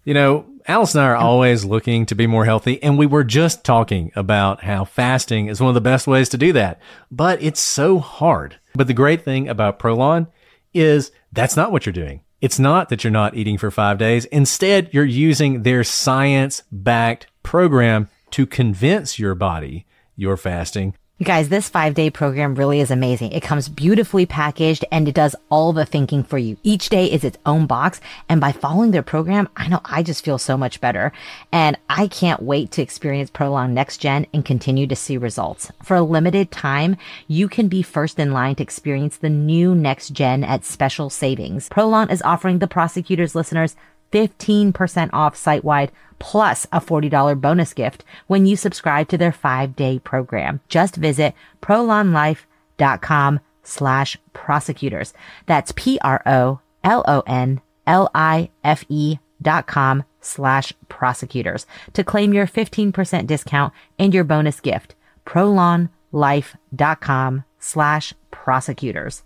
You know, Alice and I are always looking to be more healthy, and we were just talking about how fasting is one of the best ways to do that. But it's so hard. But the great thing about Prolon is that's not what you're doing. It's not that you're not eating for 5 days. Instead, you're using their science-backed program to convince your body you're fasting. You guys, this 5-day program really is amazing. It comes beautifully packaged and it does all the thinking for you. Each day is its own box. And by following their program, I know I just feel so much better. And I can't wait to experience Prolon Next Gen and continue to see results. For a limited time, you can be first in line to experience the new Next Gen at special savings. Prolon is offering the Prosecutors listeners 15% off site-wide plus a $40 bonus gift when you subscribe to their 5-day program. Just visit prolonlife.com/prosecutors. That's PROLONLIFE.com/prosecutors to claim your 15% discount and your bonus gift. prolonlife.com/prosecutors.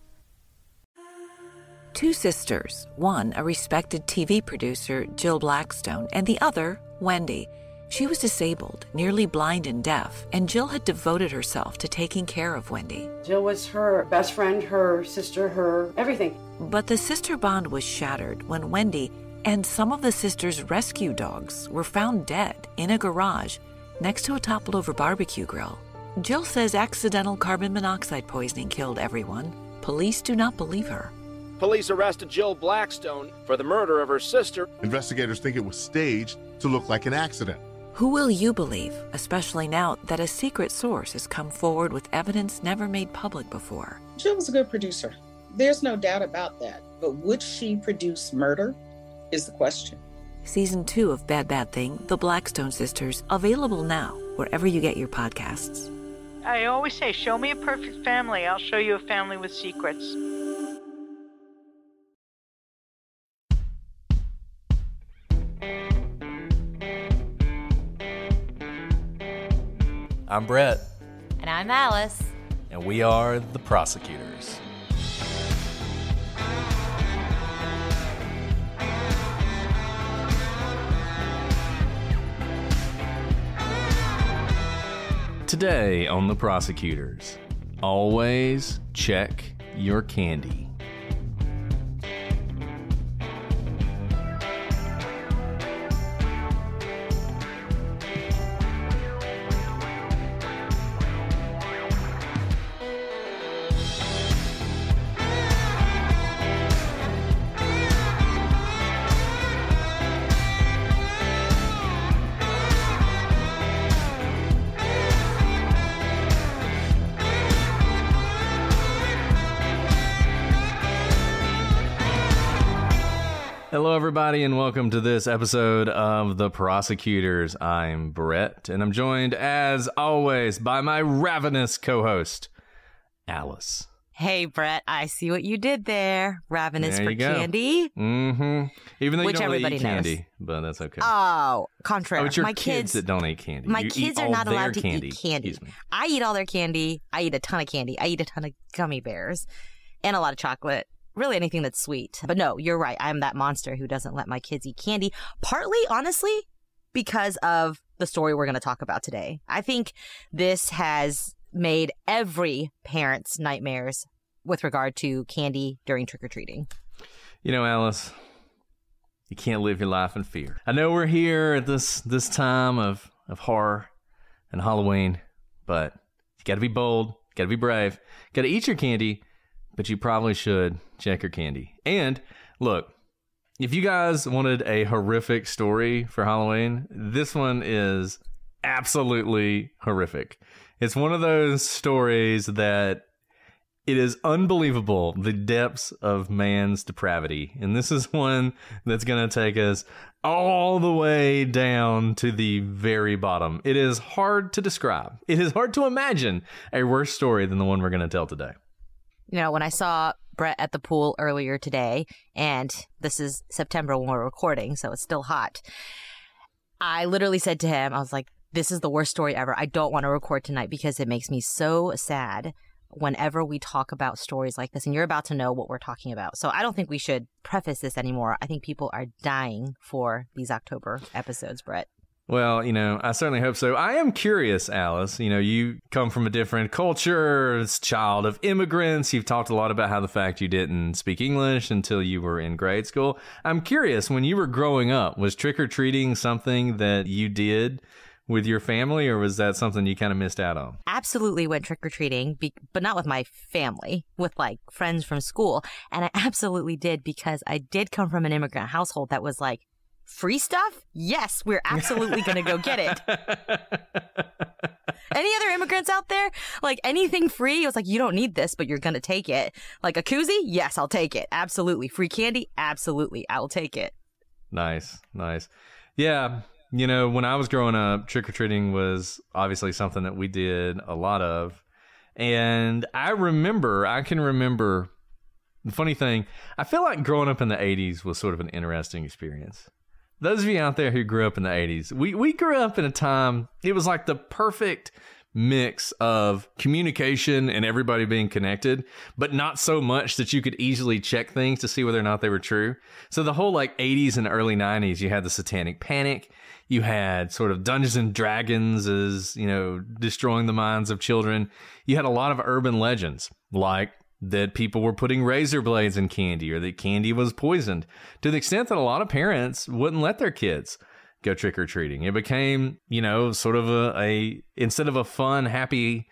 Two sisters, one a respected TV producer, Jill Blackstone, and the other, Wendy. She was disabled, nearly blind and deaf, and Jill had devoted herself to taking care of Wendy. Jill was her best friend, her sister, her everything. But the sister bond was shattered when Wendy and some of the sisters' rescue dogs were found dead in a garage next to a toppled-over barbecue grill. Jill says accidental carbon monoxide poisoning killed everyone. Police do not believe her. Police arrested Jill Blackstone for the murder of her sister. Investigators think it was staged to look like an accident. Who will you believe, especially now that a secret source has come forward with evidence never made public before? Jill was a good producer. There's no doubt about that. But would she produce murder is the question. Season 2 of Bad Bad Thing, The Blackstone Sisters, available now wherever you get your podcasts. I always say, show me a perfect family. I'll show you a family with secrets. I'm Brett. And I'm Alice. And we are the Prosecutors. Today on the Prosecutors, always check your candy. Hello, everybody, and welcome to this episode of The Prosecutors. I'm Brett, and I'm joined, as always, by my ravenous co-host, Alice. Hey, Brett, I see what you did there. Ravenous There for you go. candy. Mm-hmm. Even though Which you don't really everybody eat knows. candy, but that's okay. Oh, contrary. Oh, it's your my kids that don't eat candy. My You kids eat are all not their allowed to eat candy. Excuse me. I eat all their candy. I eat a ton of candy. I eat a ton of gummy bears and a lot of chocolate. Really anything that's sweet. But no, you're right. I'm that monster who doesn't let my kids eat candy. Partly, honestly, because of the story we're going to talk about today. I think this has made every parent's nightmares with regard to candy during trick-or-treating. You know, Alice, you can't live your life in fear. I know we're here at this time of horror and Halloween, but you got to be bold, got to be brave, got to eat your candy, but you probably should check your candy. And look, if you guys wanted a horrific story for Halloween, this one is absolutely horrific. It's one of those stories that it is unbelievable, the depths of man's depravity. And this is one that's going to take us all the way down to the very bottom. It is hard to describe. It is hard to imagine a worse story than the one we're going to tell today. You know, when I saw Brett at the pool earlier today, and this is September when we're recording, so it's still hot, I literally said to him, I was like, this is the worst story ever. I don't want to record tonight because it makes me so sad. whenever we talk about stories like this, and you're about to know what we're talking about. So I don't think we should preface this anymore. I think people are dying for these October episodes, Brett. Well, I certainly hope so. I am curious, Alice. You come from a different culture, as a child of immigrants. You've talked a lot about how the fact you didn't speak English until you were in grade school. I'm curious, when you were growing up, was trick-or-treating something that you did with your family, or was that something you kind of missed out on? Absolutely went trick-or-treating, but not with my family, with like friends from school. And I absolutely did, because I did come from an immigrant household that was like, free stuff? Yes, we're absolutely going to go get it. Any other immigrants out there? Like anything free? It was like, you don't need this, but you're going to take it. Like a koozie? Yes, I'll take it. Absolutely. Free candy? Absolutely. I'll take it. Nice. Yeah. When I was growing up, trick-or-treating was obviously something that we did a lot of. And I can remember, the funny thing, I feel like growing up in the 80s was sort of an interesting experience. Those of you out there who grew up in the 80s, we grew up in a time, it was like the perfect mix of communication and everybody being connected, but not so much that you could easily check things to see whether or not they were true. So the whole like 80s and early 90s, you had the Satanic Panic. You had sort of Dungeons and Dragons as, destroying the minds of children. You had a lot of urban legends, like that people were putting razor blades in candy, or that candy was poisoned, to the extent that a lot of parents wouldn't let their kids go trick-or-treating. It became, sort of a instead of a fun, happy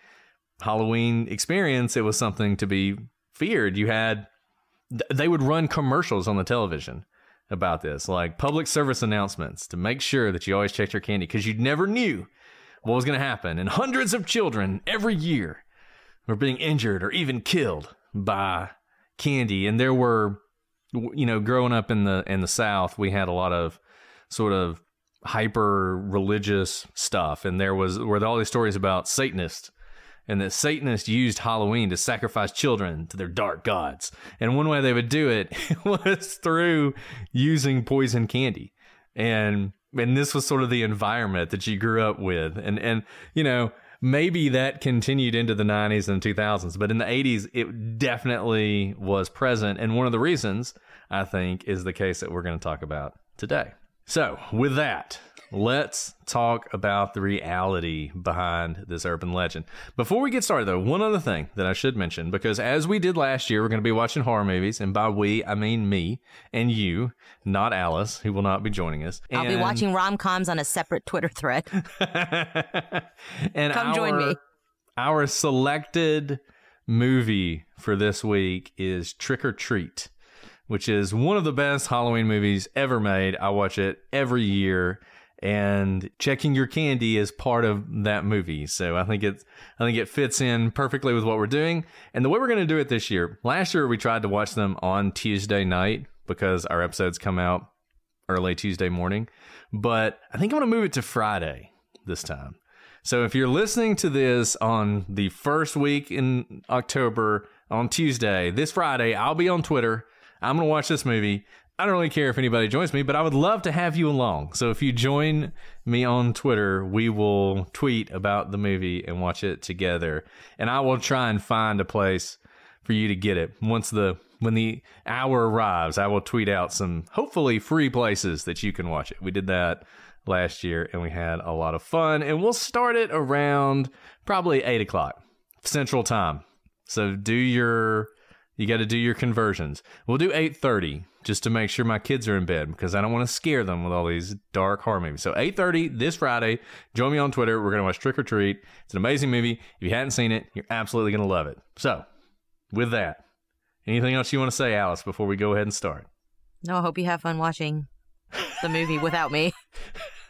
Halloween experience, it was something to be feared. They would run commercials on the television about this, like public service announcements, to make sure that you always checked your candy, because you never knew what was going to happen. And hundreds of children every year were being injured or even killed by candy. And there were, growing up in the South, we had a lot of sort of hyper religious stuff, and there were all these stories about Satanists, and that Satanists used Halloween to sacrifice children to their dark gods. And one way they would do it was through using poison candy. And this was sort of the environment that you grew up with. And maybe that continued into the 90s and 2000s, but in the 80s, it definitely was present. And one of the reasons, I think, is the case that we're going to talk about today. So with that, let's talk about the reality behind this urban legend. Before we get started, though, one other thing that I should mention, because as we did last year, we're going to be watching horror movies. And by we, I mean me and you, not Alice, who will not be joining us. I'll be watching rom-coms on a separate Twitter thread. And Come join me. Our selected movie for this week is Trick or Treat, which is one of the best Halloween movies ever made. I watch it every year, and checking your candy is part of that movie. So I think it fits in perfectly with what we're doing. And the way we're going to do it this year, last year we tried to watch them on Tuesday night because our episodes come out early Tuesday morning. But I think I'm going to move it to Friday this time. So if you're listening to this on the first week in October on Tuesday, this Friday, I'll be on Twitter. I'm going to watch this movie. I don't really care if anybody joins me, but I would love to have you along. So if you join me on Twitter, we will tweet about the movie and watch it together. And I will try and find a place for you to get it. When the hour arrives, I will tweet out some hopefully free places that you can watch it. We did that last year and we had a lot of fun. And we'll start it around probably 8 o'clock Central Time. So you got to do your conversions. We'll do 8:30 just to make sure my kids are in bed, because I don't want to scare them with all these dark horror movies. So 8:30 this Friday, join me on Twitter. We're going to watch Trick or Treat. It's an amazing movie. If you hadn't seen it, you're absolutely going to love it. So with that, anything else you want to say, Alice, before we go ahead and start? No, I hope you have fun watching the movie without me.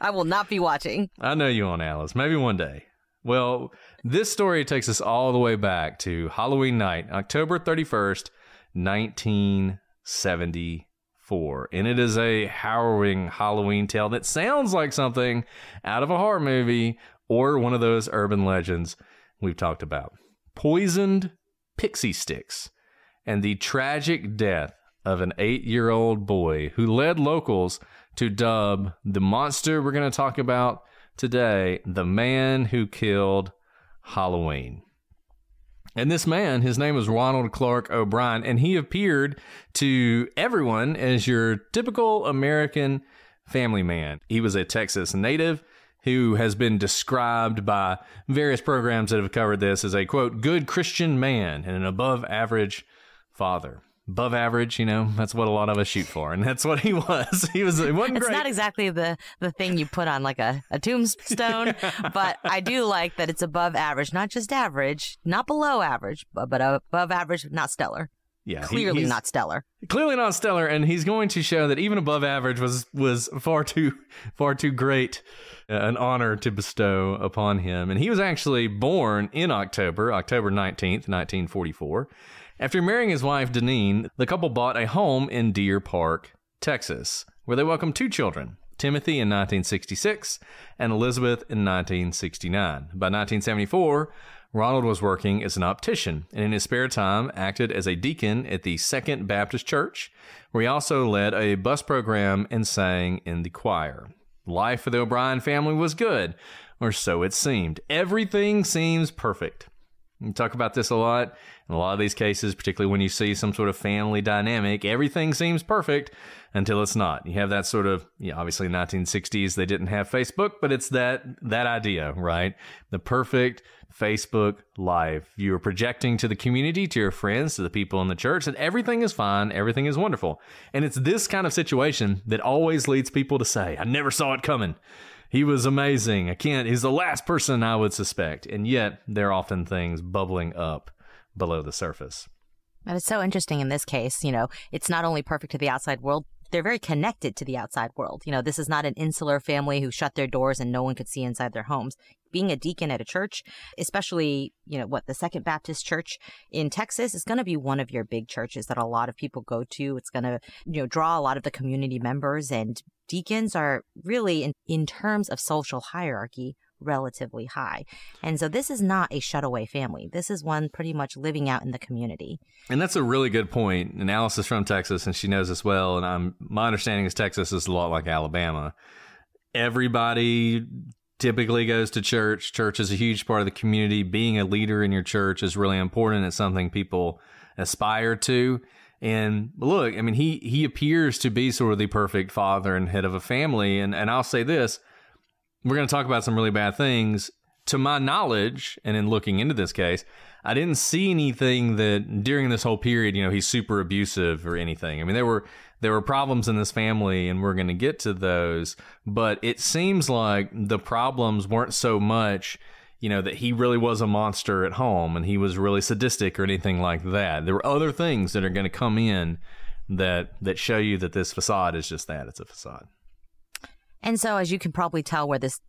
I will not be watching. I know you won't, Alice. Maybe one day. Well, this story takes us all the way back to Halloween night, October 31st, 1974. And it is a harrowing Halloween tale that sounds like something out of a horror movie or one of those urban legends we've talked about. Poisoned pixie sticks and the tragic death of an 8-year-old boy who led locals to dub the monster we're going to talk about today the man who killed Halloween. And this man, his name was Ronald Clark O'Bryan, and he appeared to everyone as your typical American family man. He was a Texas native who has been described by various programs that have covered this as a, quote, good Christian man and an above-average father. Above average, that's what a lot of us shoot for, and that's what he was. He wasn't great. It's not exactly the thing you put on like a tombstone, but I do like that it's above average, not just average, not below average, but above average, not stellar. Yeah, clearly not stellar. Clearly not stellar, and he's going to show that even above average was far too great an honor to bestow upon him. And he was actually born in October 19th, 1944. After marrying his wife, Deneen, the couple bought a home in Deer Park, Texas, where they welcomed 2 children, Timothy in 1966 and Elizabeth in 1969. By 1974, Ronald was working as an optician, and in his spare time acted as a deacon at the Second Baptist Church, where he also led a bus program and sang in the choir. Life for the O'Bryan family was good, or so it seemed. Everything seems perfect. We talk about this a lot. In a lot of these cases, particularly when you see some sort of family dynamic, everything seems perfect until it's not. You have that sort of, obviously in the 1960s, they didn't have Facebook, but it's that idea, right? The perfect Facebook life. You are projecting to the community, to your friends, to the people in the church that everything is fine, everything is wonderful. And it's this kind of situation that always leads people to say, I never saw it coming. He was amazing. He's the last person I would suspect. And yet there are often things bubbling up below the surface. But it's so interesting in this case, it's not only perfect to the outside world, they're very connected to the outside world. This is not an insular family who shut their doors and no one could see inside their homes. Being a deacon at a church, especially, the Second Baptist Church in Texas is going to be one of your big churches that a lot of people go to. It's going to, draw a lot of the community members, and deacons are really, in terms of social hierarchy, relatively high. And so this is not a shutaway family. This is one pretty much living out in the community. And that's a really good point. And Alice is from Texas, and she knows this well. And my understanding is Texas is a lot like Alabama. Everybody typically goes to church. Church is a huge part of the community. Being a leader in your church is really important. It's something people aspire to. And look, he appears to be sort of the perfect father and head of a family. And I'll say this. We're going to talk about some really bad things. To my knowledge, and in looking into this case, I didn't see anything that during this whole period, he's super abusive or anything. There were problems in this family, and we're going to get to those. But it seems like the problems weren't so much, that he really was a monster at home and he was really sadistic or anything like that. There were other things that are going to come in that show you that this facade is just that. It's a facade. And so, as you can probably tell where this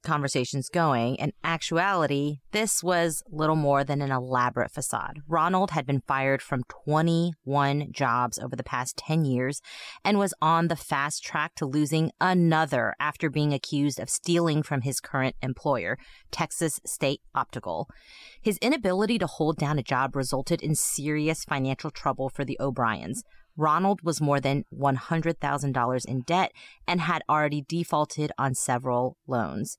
conversation's going, in actuality, this was little more than an elaborate facade. Ronald had been fired from 21 jobs over the past 10 years and was on the fast track to losing another after being accused of stealing from his current employer, Texas State Optical. His inability to hold down a job resulted in serious financial trouble for the O'Bryans. Ronald was more than $100,000 in debt and had already defaulted on several loans.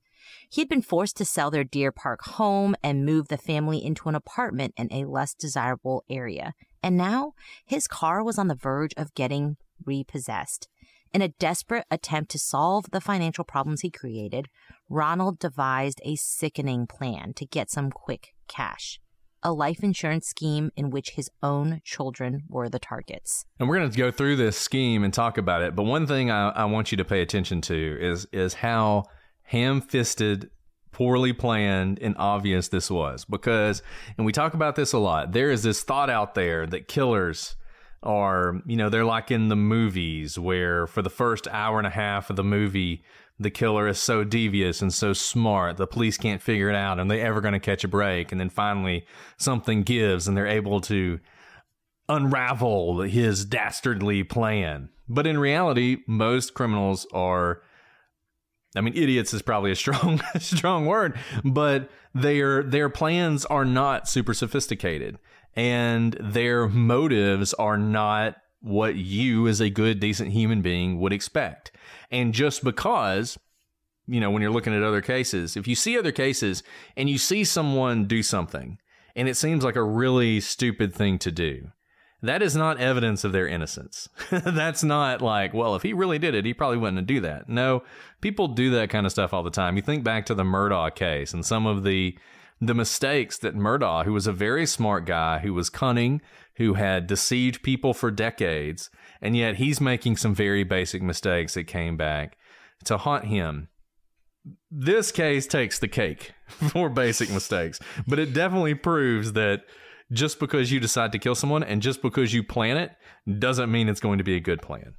He had been forced to sell their Deer Park home and move the family into an apartment in a less desirable area. And now his car was on the verge of getting repossessed. In a desperate attempt to solve the financial problems he created, Ronald devised a sickening plan to get some quick cash. A life insurance scheme in which his own children were the targets. And we're going to go through this scheme and talk about it. But one thing I want you to pay attention to is how ham-fisted, poorly planned, and obvious this was. Because, and we talk about this a lot, there is this thought out there that killers are, they're like in the movies where for the first hour and a half of the movie, the killer is so devious and so smart, the police can't figure it out, and they're ever going to catch a break. And then finally something gives and they're able to unravel his dastardly plan. But in reality, most criminals are, idiots is probably a strong word, but their plans are not super sophisticated, and their motives are not what you as a good, decent human being would expect. And just because, when you're looking at other cases, if you see other cases and you see someone do something And it seems like a really stupid thing to do. That is not evidence of their innocence. That's not like, well, if he really did it, he probably wouldn't do that. No, people do that kind of stuff all the time. You think back to the Murdaugh case and some of the mistakes that Murdaugh, who was a very smart guy, who was cunning, who had deceived people for decades, and yet he's making some very basic mistakes that came back to haunt him. This case takes the cake for basic mistakes, but it definitely proves that just because you decide to kill someone and just because you plan it doesn't mean it's going to be a good plan.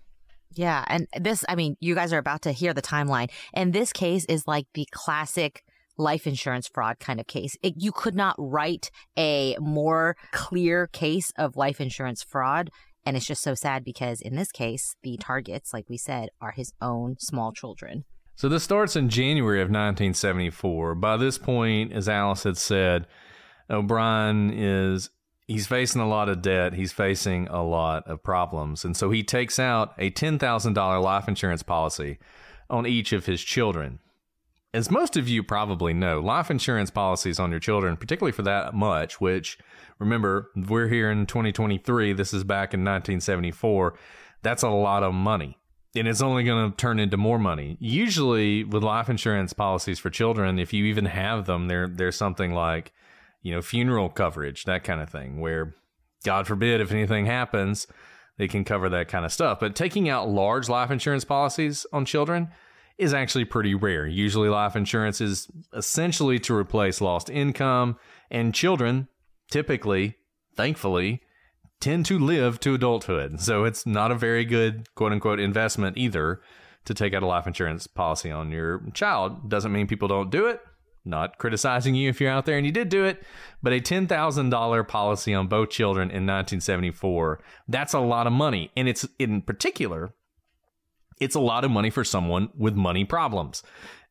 Yeah. And this, I mean, you guys are about to hear the timeline. And this case is like the classic life insurance fraud kind of case. You could not write a more clear case of life insurance fraud. And it's just so sad because in this case, the targets, like we said, are his own small children. So this starts in January of 1974. By this point, as Alice had said, O'Bryan he's facing a lot of debt. He's facing a lot of problems. And so he takes out a $10,000 life insurance policy on each of his children. As most of you probably know, life insurance policies on your children, particularly for that much, which, remember, we're here in 2023. This is back in 1974. That's a lot of money. And it's only going to turn into more money. Usually with life insurance policies for children, if you even have them, there's something like, funeral coverage, that kind of thing, where, God forbid, if anything happens, they can cover that kind of stuff. But taking out large life insurance policies on children is actually pretty rare. Usually life insurance is essentially to replace lost income, and children typically, thankfully, tend to live to adulthood. So it's not a very good, quote unquote, investment either to take out a life insurance policy on your child. Doesn't mean people don't do it. Not criticizing you if you're out there and you did do it, but a $10,000 policy on both children in 1974, that's a lot of money. And it's, in particular, it's a lot of money for someone with money problems.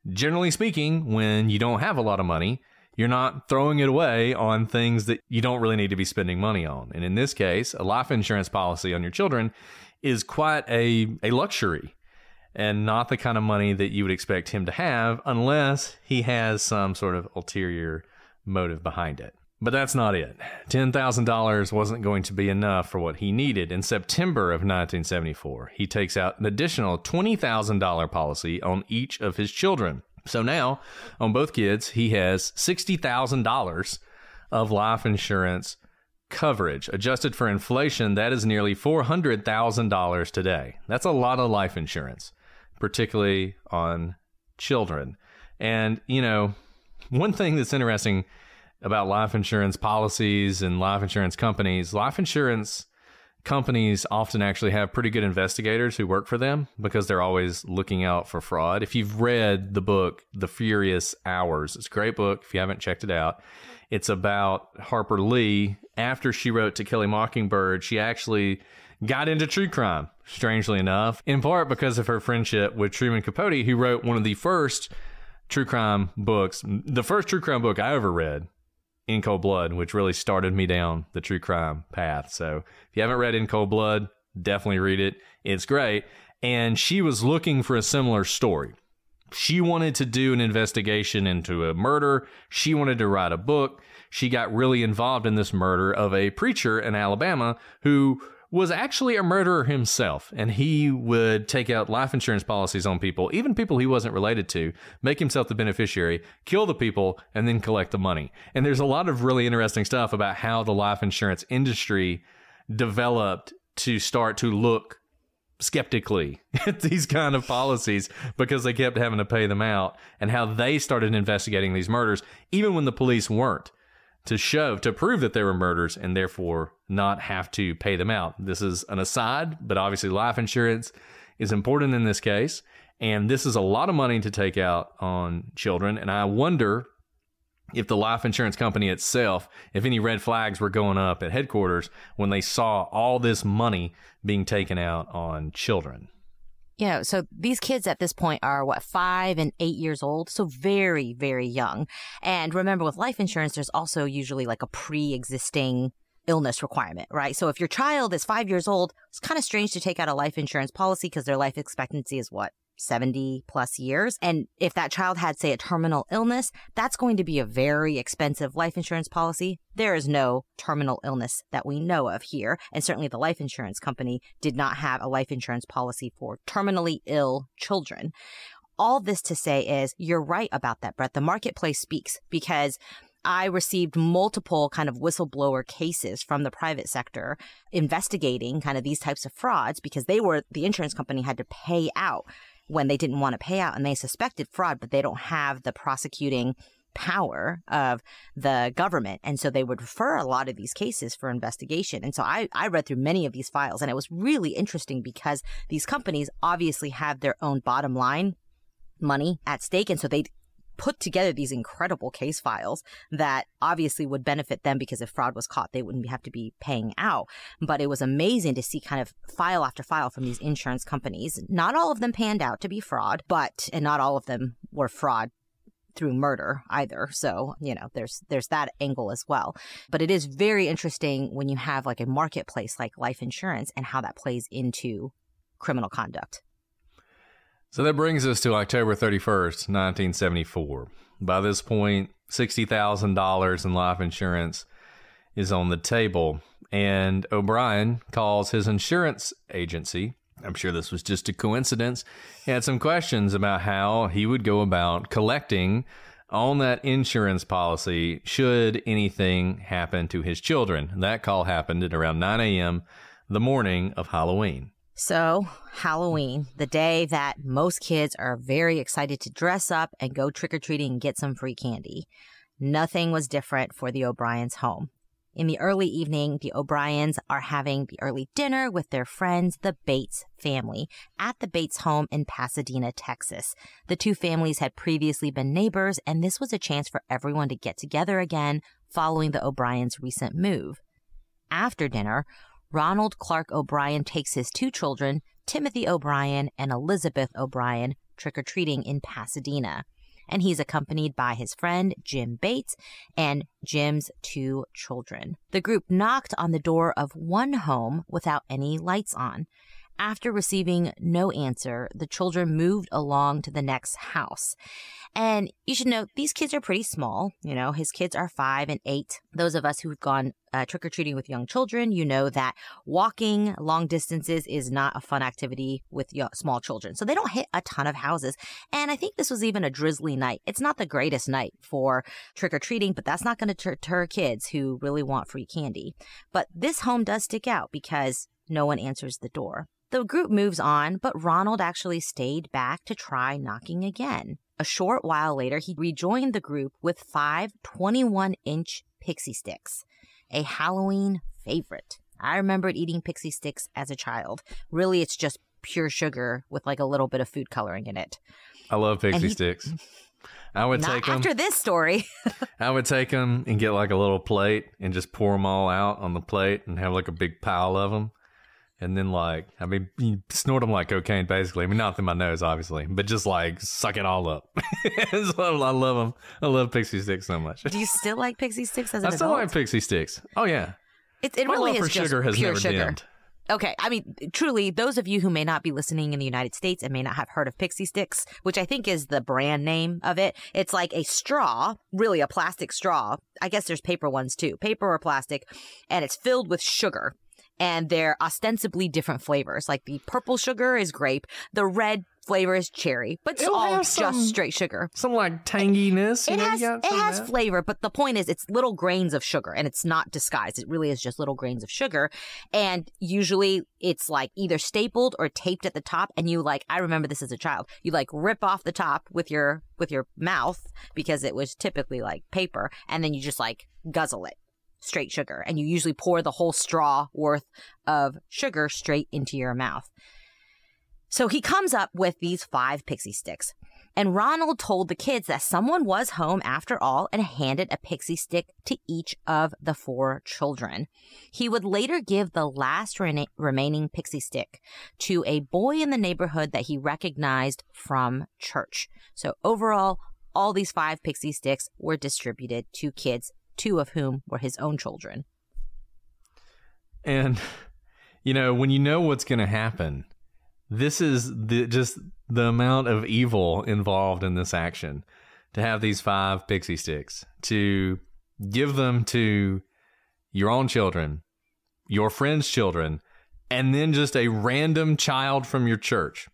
Generally speaking, when you don't have a lot of money, you're not throwing it away on things that you don't really need to be spending money on. And in this case, a life insurance policy on your children is quite a luxury, and not the kind of money that you would expect him to have unless he has some sort of ulterior motive behind it. But that's not it. $10,000 wasn't going to be enough for what he needed. In September of 1974, he takes out an additional $20,000 policy on each of his children. So now, on both kids, he has $60,000 of life insurance coverage. Adjusted for inflation, that is nearly $400,000 today. That's a lot of life insurance, particularly on children. And, one thing that's interesting about life insurance policies and life insurance companies often actually have pretty good investigators who work for them because they're always looking out for fraud. If you've read the book, The Furious Hours, it's a great book if you haven't checked it out. It's about Harper Lee. After she wrote To Kill a Mockingbird, she actually got into true crime, strangely enough, in part because of her friendship with Truman Capote, who wrote one of the first true crime books, the first true crime book I ever read, In Cold Blood, which really started me down the true crime path. So if you haven't read In Cold Blood, definitely read it. It's great. And she was looking for a similar story. She wanted to do an investigation into a murder. She wanted to write a book. She got really involved in this murder of a preacher in Alabama who was actually a murderer himself, and he would take out life insurance policies on people, even people he wasn't related to, make himself the beneficiary, kill the people, and then collect the money. And there's a lot of really interesting stuff about how the life insurance industry developed to start to look skeptically at these kind of policies because they kept having to pay them out, and how they started investigating these murders, even when the police weren't, to prove that they were murders and therefore not have to pay them out. This is an aside, but obviously life insurance is important in this case. And this is a lot of money to take out on children. And I wonder if the life insurance company itself, if any red flags were going up at headquarters when they saw all this money being taken out on children. So these kids at this point are 5 and 8 years old. So very, very young. And remember, with life insurance, there's also usually like a pre-existing illness requirement, right? So if your child is 5 years old, it's kind of strange to take out a life insurance policy because their life expectancy is 70 plus years. And if that child had, say, a terminal illness, that's going to be a very expensive life insurance policy. There is no terminal illness that we know of here. And certainly the life insurance company did not have a life insurance policy for terminally ill children. All this to say is you're right about that, Brett. The marketplace speaks, because I received multiple kind of whistleblower cases from the private sector investigating kind of these types of frauds, because the insurance company had to pay out when they didn't want to pay out, and they suspected fraud, but they don't have the prosecuting power of the government. And so they would refer a lot of these cases for investigation. And so I read through many of these files, and it was really interesting because these companies obviously have their own bottom line money at stake. And so they put together these incredible case files that obviously would benefit them, because if fraud was caught, they wouldn't have to be paying out. But it was amazing to see kind of file after file from these insurance companies. Not all of them panned out to be fraud, and not all of them were fraud through murder either. So, there's that angle as well. But it is very interesting when you have like a marketplace like life insurance and how that plays into criminal conduct. So that brings us to October 31st, 1974. By this point, $60,000 in life insurance is on the table, and O'Bryan calls his insurance agency. I'm sure this was just a coincidence. He had some questions about how he would go about collecting on that insurance policy should anything happen to his children. That call happened at around 9 a.m. the morning of Halloween. So, Halloween, the day that most kids are very excited to dress up and go trick-or-treating and get some free candy. Nothing was different for the O'Bryans' home. In the early evening, the O'Bryans are having the early dinner with their friends, the Bates family, at the Bates home in Pasadena, Texas. The two families had previously been neighbors, and this was a chance for everyone to get together again following the O'Bryans' recent move. After dinner, Ronald Clark O'Bryan takes his two children, Timothy O'Bryan and Elizabeth O'Bryan, trick-or-treating in Pasadena. And he's accompanied by his friend, Jim Bates, and Jim's two children. The group knocked on the door of one home without any lights on. After receiving no answer, the children moved along to the next house. And you should note, these kids are pretty small. His kids are 5 and 8. Those of us who've gone trick-or-treating with young children, that walking long distances is not a fun activity with small children. So they don't hit a ton of houses. And I think this was even a drizzly night. It's not the greatest night for trick-or-treating, but that's not going to deter kids who really want free candy. But this home does stick out because no one answers the door. The group moves on, but Ronald actually stayed back to try knocking again. A short while later, he rejoined the group with 5 21-inch pixie sticks, a Halloween favorite. I remembered eating pixie sticks as a child. Really, it's just pure sugar with like a little bit of food coloring in it. I love pixie sticks. I would take them. After this story. I would take them and get like a little plate and just pour them all out on the plate and have like a big pile of them. And then you snort them like cocaine, basically. Not through my nose, obviously, but just like suck it all up. So I love them. I love pixie sticks so much. Do you still like pixie sticks as an adult? I still like pixie sticks. Oh, yeah. It really is for just sugar has pure never sugar. dimmed. Okay. Truly, those of you who may not be listening in the United States and may not have heard of pixie sticks, which I think is the brand name of it, it's like a straw, really a plastic straw. I guess there's paper ones too, paper or plastic, and it's filled with sugar. And they're ostensibly different flavors. Like the purple sugar is grape, the red flavor is cherry, but it's all just straight sugar. Some like tanginess. It has flavor, but the point is it's little grains of sugar, and it's not disguised. It really is just little grains of sugar. And usually it's like either stapled or taped at the top. And I remember this as a child, you rip off the top with your mouth because it was typically like paper. And then you just guzzle it. Straight sugar, and you usually pour the whole straw worth of sugar straight into your mouth. So he comes up with these 5 pixie sticks, and Ronald told the kids that someone was home after all and handed a pixie stick to each of the 4 children. He would later give the last remaining pixie stick to a boy in the neighborhood that he recognized from church. So overall, all these 5 pixie sticks were distributed to kids, 2 of whom were his own children. And, when you know what's going to happen, This is just the amount of evil involved in this action. To have these 5 pixie sticks, to give them to your own children, your friends' children, and then just a random child from your church.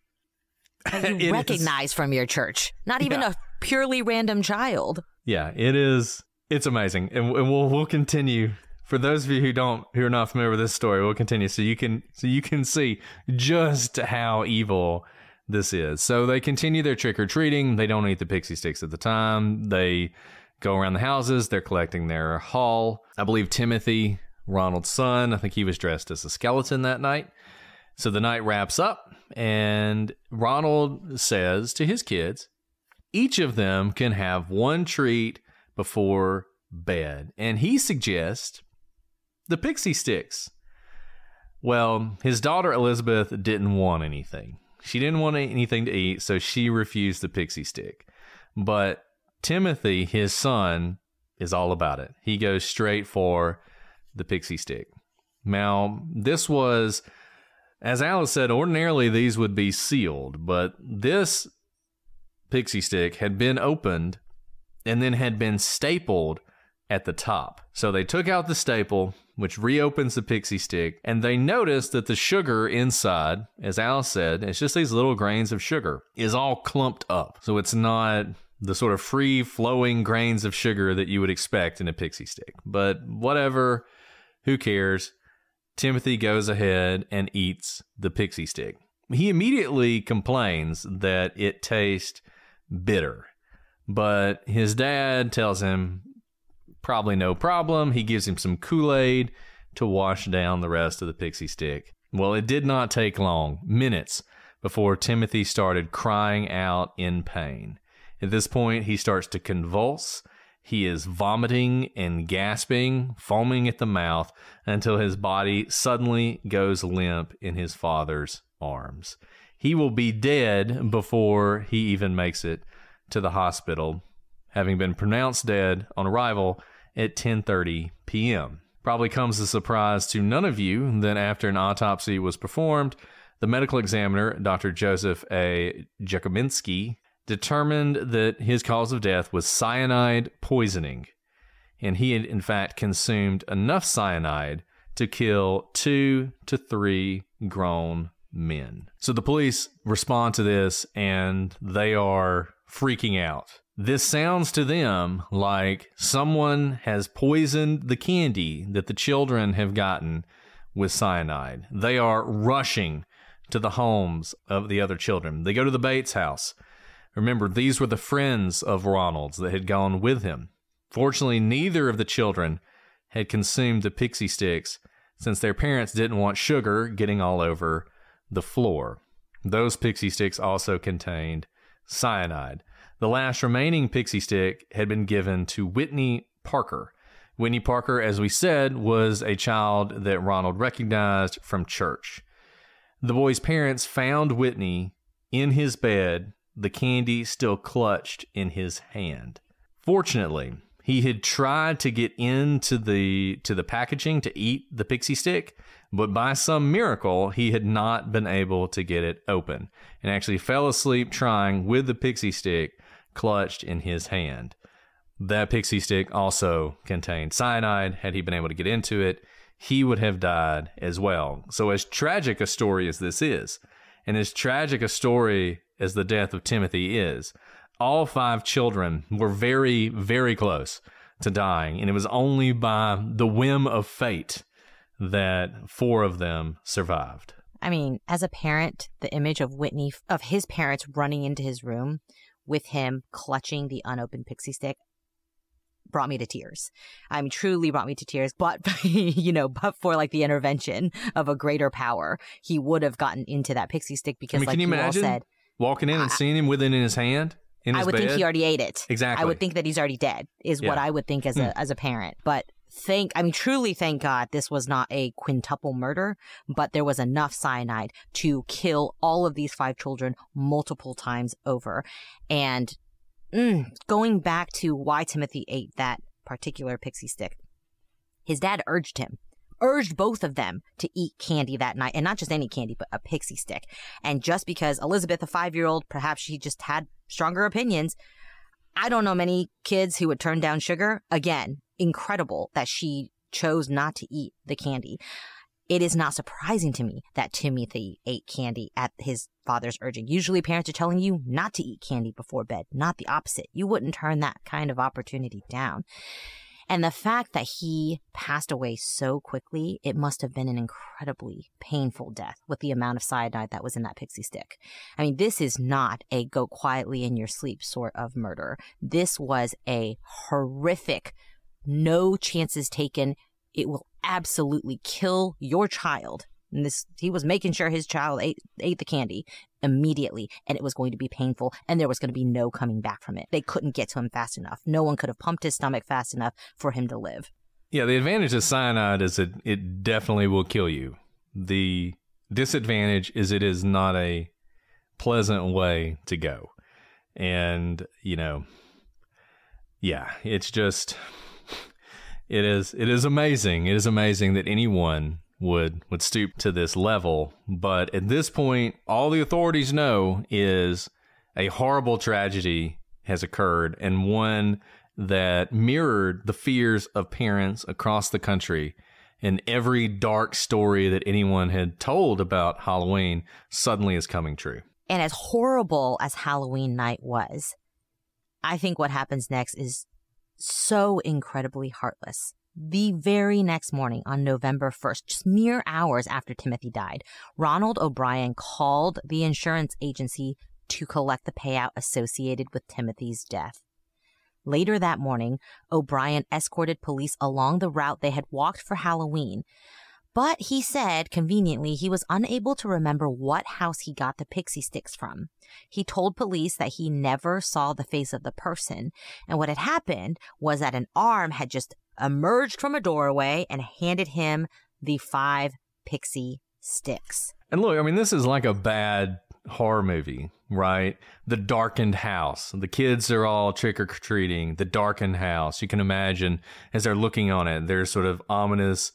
That you recognize from your church. Not even a purely random child. Yeah, it's amazing. And we'll continue. For those of you who are not familiar with this story, we'll continue so you can see just how evil this is. So they continue their trick-or-treating. They don't eat the pixie sticks at the time. They go around the houses. They're collecting their haul. I believe Timothy, Ronald's son, I think he was dressed as a skeleton that night. So the night wraps up, and Ronald says to his kids, each of them can have one treat before bed. And he suggests the pixie sticks. Well, his daughter Elizabeth didn't want anything. She didn't want anything to eat, so she refused the pixie stick. But Timothy, his son, is all about it. He goes straight for the pixie stick. Now, this was, as Alice said, ordinarily these would be sealed, but this pixie stick had been opened and then had been stapled at the top. So they took out the staple, which reopens the pixie stick, and they noticed that the sugar inside, as Alice said, it's just these little grains of sugar, is all clumped up. So it's not the sort of free-flowing grains of sugar that you would expect in a pixie stick. But whatever, who cares? Timothy goes ahead and eats the pixie stick. He immediately complains that it tastes bitter, but his dad tells him, probably no problem. He gives him some Kool-Aid to wash down the rest of the pixie stick. Well, it did not take long, minutes, before Timothy started crying out in pain. At this point, he starts to convulse. He is vomiting and gasping, foaming at the mouth, until his body suddenly goes limp in his father's arms. He will be dead before he even makes it to the hospital, having been pronounced dead on arrival at 10:30 p.m. Probably comes as a surprise to none of you that after an autopsy was performed, the medical examiner, Dr. Joseph A. Jakominski, determined that his cause of death was cyanide poisoning, and he had in fact consumed enough cyanide to kill 2 to 3 grown men. So the police respond to this, and they are freaking out. This sounds to them like someone has poisoned the candy that the children have gotten with cyanide. They are rushing to the homes of the other children. They go to the Bates house. Remember, these were the friends of Ronald's that had gone with him. Fortunately, neither of the children had consumed the pixie sticks since their parents didn't want sugar getting all over the floor. Those pixie sticks also contained cyanide. The last remaining pixie stick had been given to Whitney Parker. Whitney Parker, as we said, was a child that Ronald recognized from church. The boy's parents found Whitney in his bed, the candy still clutched in his hand. Fortunately, he had tried to get into the packaging to eat the pixie stick, but by some miracle, he had not been able to get it open and actually fell asleep trying with the pixie stick clutched in his hand. That pixie stick also contained cyanide. Had he been able to get into it, he would have died as well. So as tragic a story as this is, and as tragic a story as the death of Timothy is, all 5 children were very, very close to dying, and it was only by the whim of fate that 4 of them survived. I mean, as a parent, the image of Whitney, of his parents running into his room with him clutching the unopened pixie stick, brought me to tears. I mean, truly brought me to tears. But, but for like the intervention of a greater power, he would have gotten into that pixie stick because, like you all said, walking in and seeing him with it in his hand, in his I would bed? think he already ate it. Exactly. I would think that he's already dead, is what I would think as a parent. But truly thank God this was not a quintuple murder, but there was enough cyanide to kill all of these 5 children multiple times over. And going back to why Timothy ate that particular pixie stick, his dad urged him urged both of them to eat candy that night, and not just any candy, but a pixie stick. And just because Elizabeth, a 5-year-old, perhaps she just had stronger opinions, I don't know many kids who would turn down sugar. Again, incredible that she chose not to eat the candy. It is not surprising to me that Timothy ate candy at his father's urging. Usually parents are telling you not to eat candy before bed, not the opposite. You wouldn't turn that kind of opportunity down. And the fact that he passed away so quickly, it must have been an incredibly painful death with the amount of cyanide that was in that pixie stick. I mean, this is not a go quietly in your sleep sort of murder. This was a horrific, no chances taken. It will absolutely kill your child. And he was making sure his child ate the candy immediately, and it was going to be painful, and there was going to be no coming back from it. They couldn't get to him fast enough. No one could have pumped his stomach fast enough for him to live. Yeah, the advantage of cyanide is that it definitely will kill you. The disadvantage is it is not a pleasant way to go. And, yeah, it's just... It is amazing. It is amazing that anyone would stoop to this level. But at this point, all the authorities know is a horrible tragedy has occurred, and one that mirrored the fears of parents across the country. And every dark story that anyone had told about Halloween suddenly is coming true. And as horrible as Halloween night was, I think what happens next is so incredibly heartless. The very next morning on November 1st, just mere hours after Timothy died, Ronald O'Bryan called the insurance agency to collect the payout associated with Timothy's death. Later that morning, O'Bryan escorted police along the route they had walked for Halloween. But he said, conveniently, he was unable to remember what house he got the pixie sticks from. He told police that he never saw the face of the person, and what had happened was that an arm had just emerged from a doorway and handed him the 5 pixie sticks. And look, I mean, this is like a bad horror movie, right? The darkened house. The kids are all trick-or-treating. The darkened house. You can imagine as they're looking on it, there's sort of ominous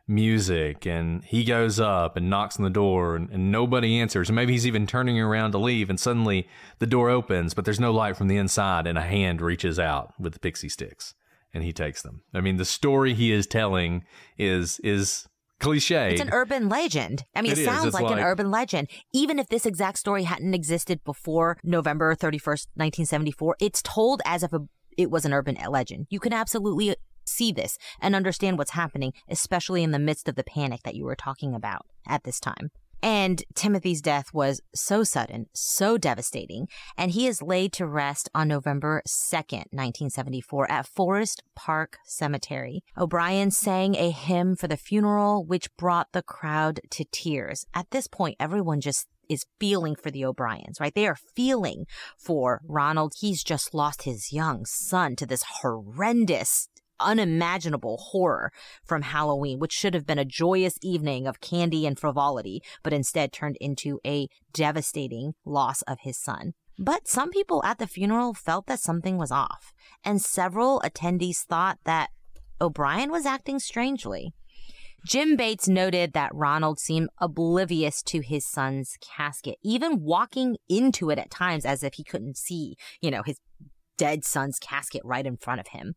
music, and he goes up and knocks on the door, and nobody answers. And maybe he's even turning around to leave, and suddenly the door opens, but there's no light from the inside, and a hand reaches out with the pixie sticks, and he takes them. I mean, the story he is telling is cliche. It's an urban legend. I mean, it sounds like an urban legend. Even if this exact story hadn't existed before November 31st, 1974, it's told as if it was an urban legend. You can absolutely see this and understand what's happening, especially in the midst of the panic that you were talking about at this time. And Timothy's death was so sudden, so devastating, and he is laid to rest on November 2nd, 1974 at Forest Park Cemetery. O'Bryan sang a hymn for the funeral, which brought the crowd to tears. At this point, everyone just is feeling for the O'Bryans, right? They are feeling for Ronald. He's just lost his young son to this horrendous, unimaginable horror from Halloween, which should have been a joyous evening of candy and frivolity, but instead turned into a devastating loss of his son. But some people at the funeral felt that something was off, and several attendees thought that O'Bryan was acting strangely. Jim Bates noted that Ronald seemed oblivious to his son's casket, even walking into it at times as if he couldn't see, his dead son's casket right in front of him.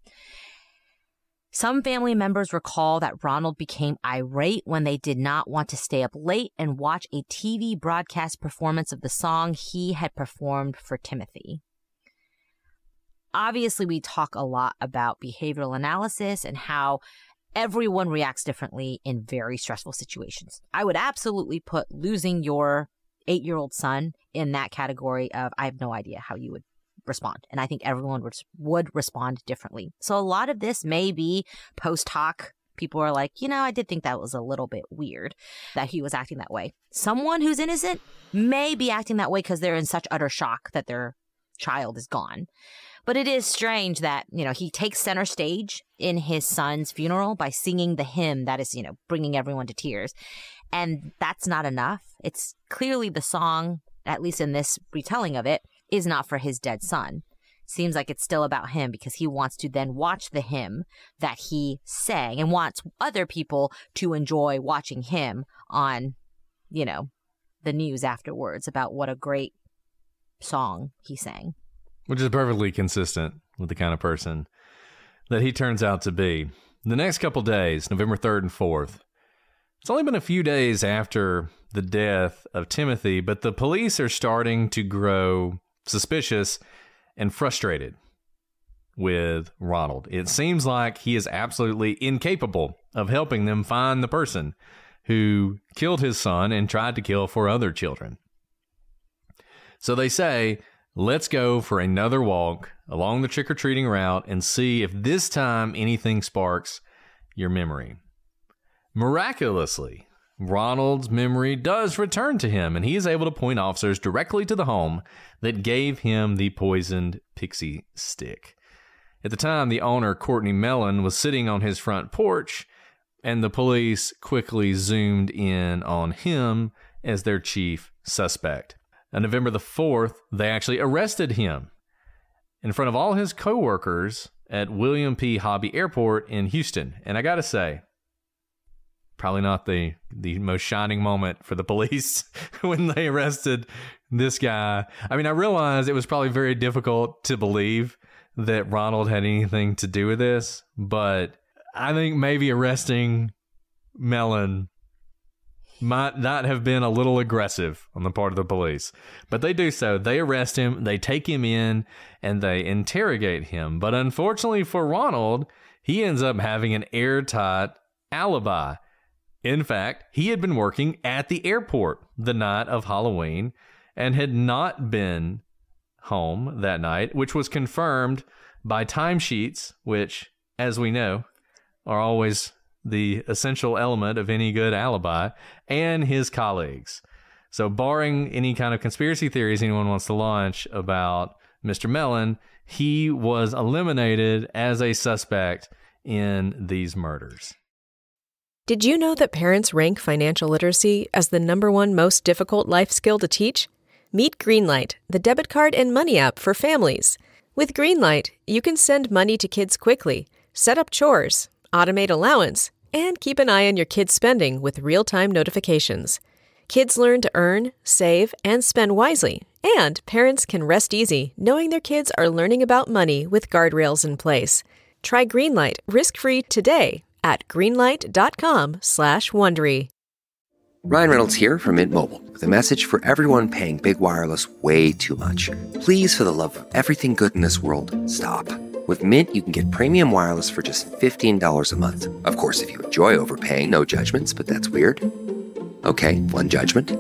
Some family members recall that Ronald became irate when they did not want to stay up late and watch a TV broadcast performance of the song he had performed for Timothy. Obviously, we talk a lot about behavioral analysis and how everyone reacts differently in very stressful situations. I would absolutely put losing your 8-year-old son in that category of I have no idea how you would respond. And I think everyone would respond differently. So a lot of this may be post hoc. People are like, I did think that was a little bit weird that he was acting that way. Someone who's innocent may be acting that way because they're in such utter shock that their child is gone. But it is strange that, he takes center stage in his son's funeral by singing the hymn that is, bringing everyone to tears. And that's not enough. It's clearly the song, at least in this retelling of it, is not for his dead son. seems like it's still about him because he wants to then watch the hymn that he sang and wants other people to enjoy watching him on, you know, the news afterwards about what a great song he sang. Which is perfectly consistent with the kind of person that he turns out to be. The next couple days, November 3rd and 4th, it's only been a few days after the death of Timothy, but the police are starting to grow suspicious and frustrated with Ronald. It seems like he is absolutely incapable of helping them find the person who killed his son and tried to kill 4 other children. So they say, let's go for another walk along the trick-or-treating route and see if this time anything sparks your memory. Miraculously, Ronald's memory does return to him, and he is able to point officers directly to the home that gave him the poisoned pixie stick. At the time, the owner, Courtney Mellon, was sitting on his front porch, and the police quickly zoomed in on him as their chief suspect. On November the 4th, they actually arrested him in front of all his co-workers at William P. Hobby Airport in Houston. And I gotta say, probably not the most shining moment for the police when they arrested this guy. I mean, I realized it was probably very difficult to believe that Ronald had anything to do with this, but I think maybe arresting Mellon might not have been a little aggressive on the part of the police. But they do so. They arrest him, they take him in, and they interrogate him. But unfortunately for Ronald, he ends up having an airtight alibi. In fact, he had been working at the airport the night of Halloween and had not been home that night, which was confirmed by timesheets, which, as we know, are always the essential element of any good alibi, and his colleagues. So barring any kind of conspiracy theories anyone wants to launch about Mr. Mellon, he was eliminated as a suspect in these murders. Did you know that parents rank financial literacy as the #1 most difficult life skill to teach? Meet Greenlight, the debit card and money app for families. With Greenlight, you can send money to kids quickly, set up chores, automate allowance, and keep an eye on your kids' spending with real-time notifications. Kids learn to earn, save, and spend wisely, and parents can rest easy knowing their kids are learning about money with guardrails in place. Try Greenlight risk-free today at greenlight.com/Wondery. Ryan Reynolds here from Mint Mobile with a message for everyone paying big wireless way too much. Please, for the love of everything good in this world, stop. With Mint, you can get premium wireless for just $15 a month. Of course, if you enjoy overpaying, no judgments, but that's weird. Okay, one judgment.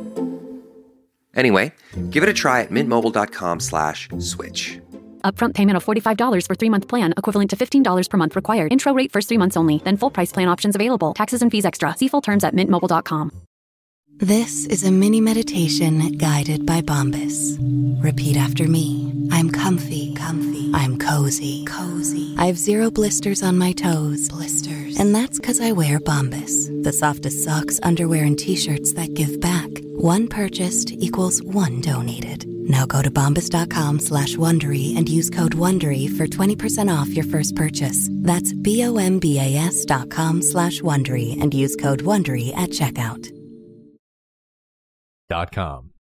Anyway, give it a try at mintmobile.com/switch. Upfront payment of $45 for 3-month plan, equivalent to $15 per month required. Intro rate first 3 months only, then full price plan options available. Taxes and fees extra. See full terms at mintmobile.com. This is a mini meditation guided by Bombas. Repeat after me. I'm comfy. I'm cozy. I have 0 blisters on my toes. And that's because I wear Bombas, the softest socks, underwear, and t-shirts that give back. 1 purchased equals 1 donated. Now go to bombas.com/Wondery and use code WONDERY for 20% off your first purchase. That's bombas.com/Wondery and use code WONDERY at checkout. .com.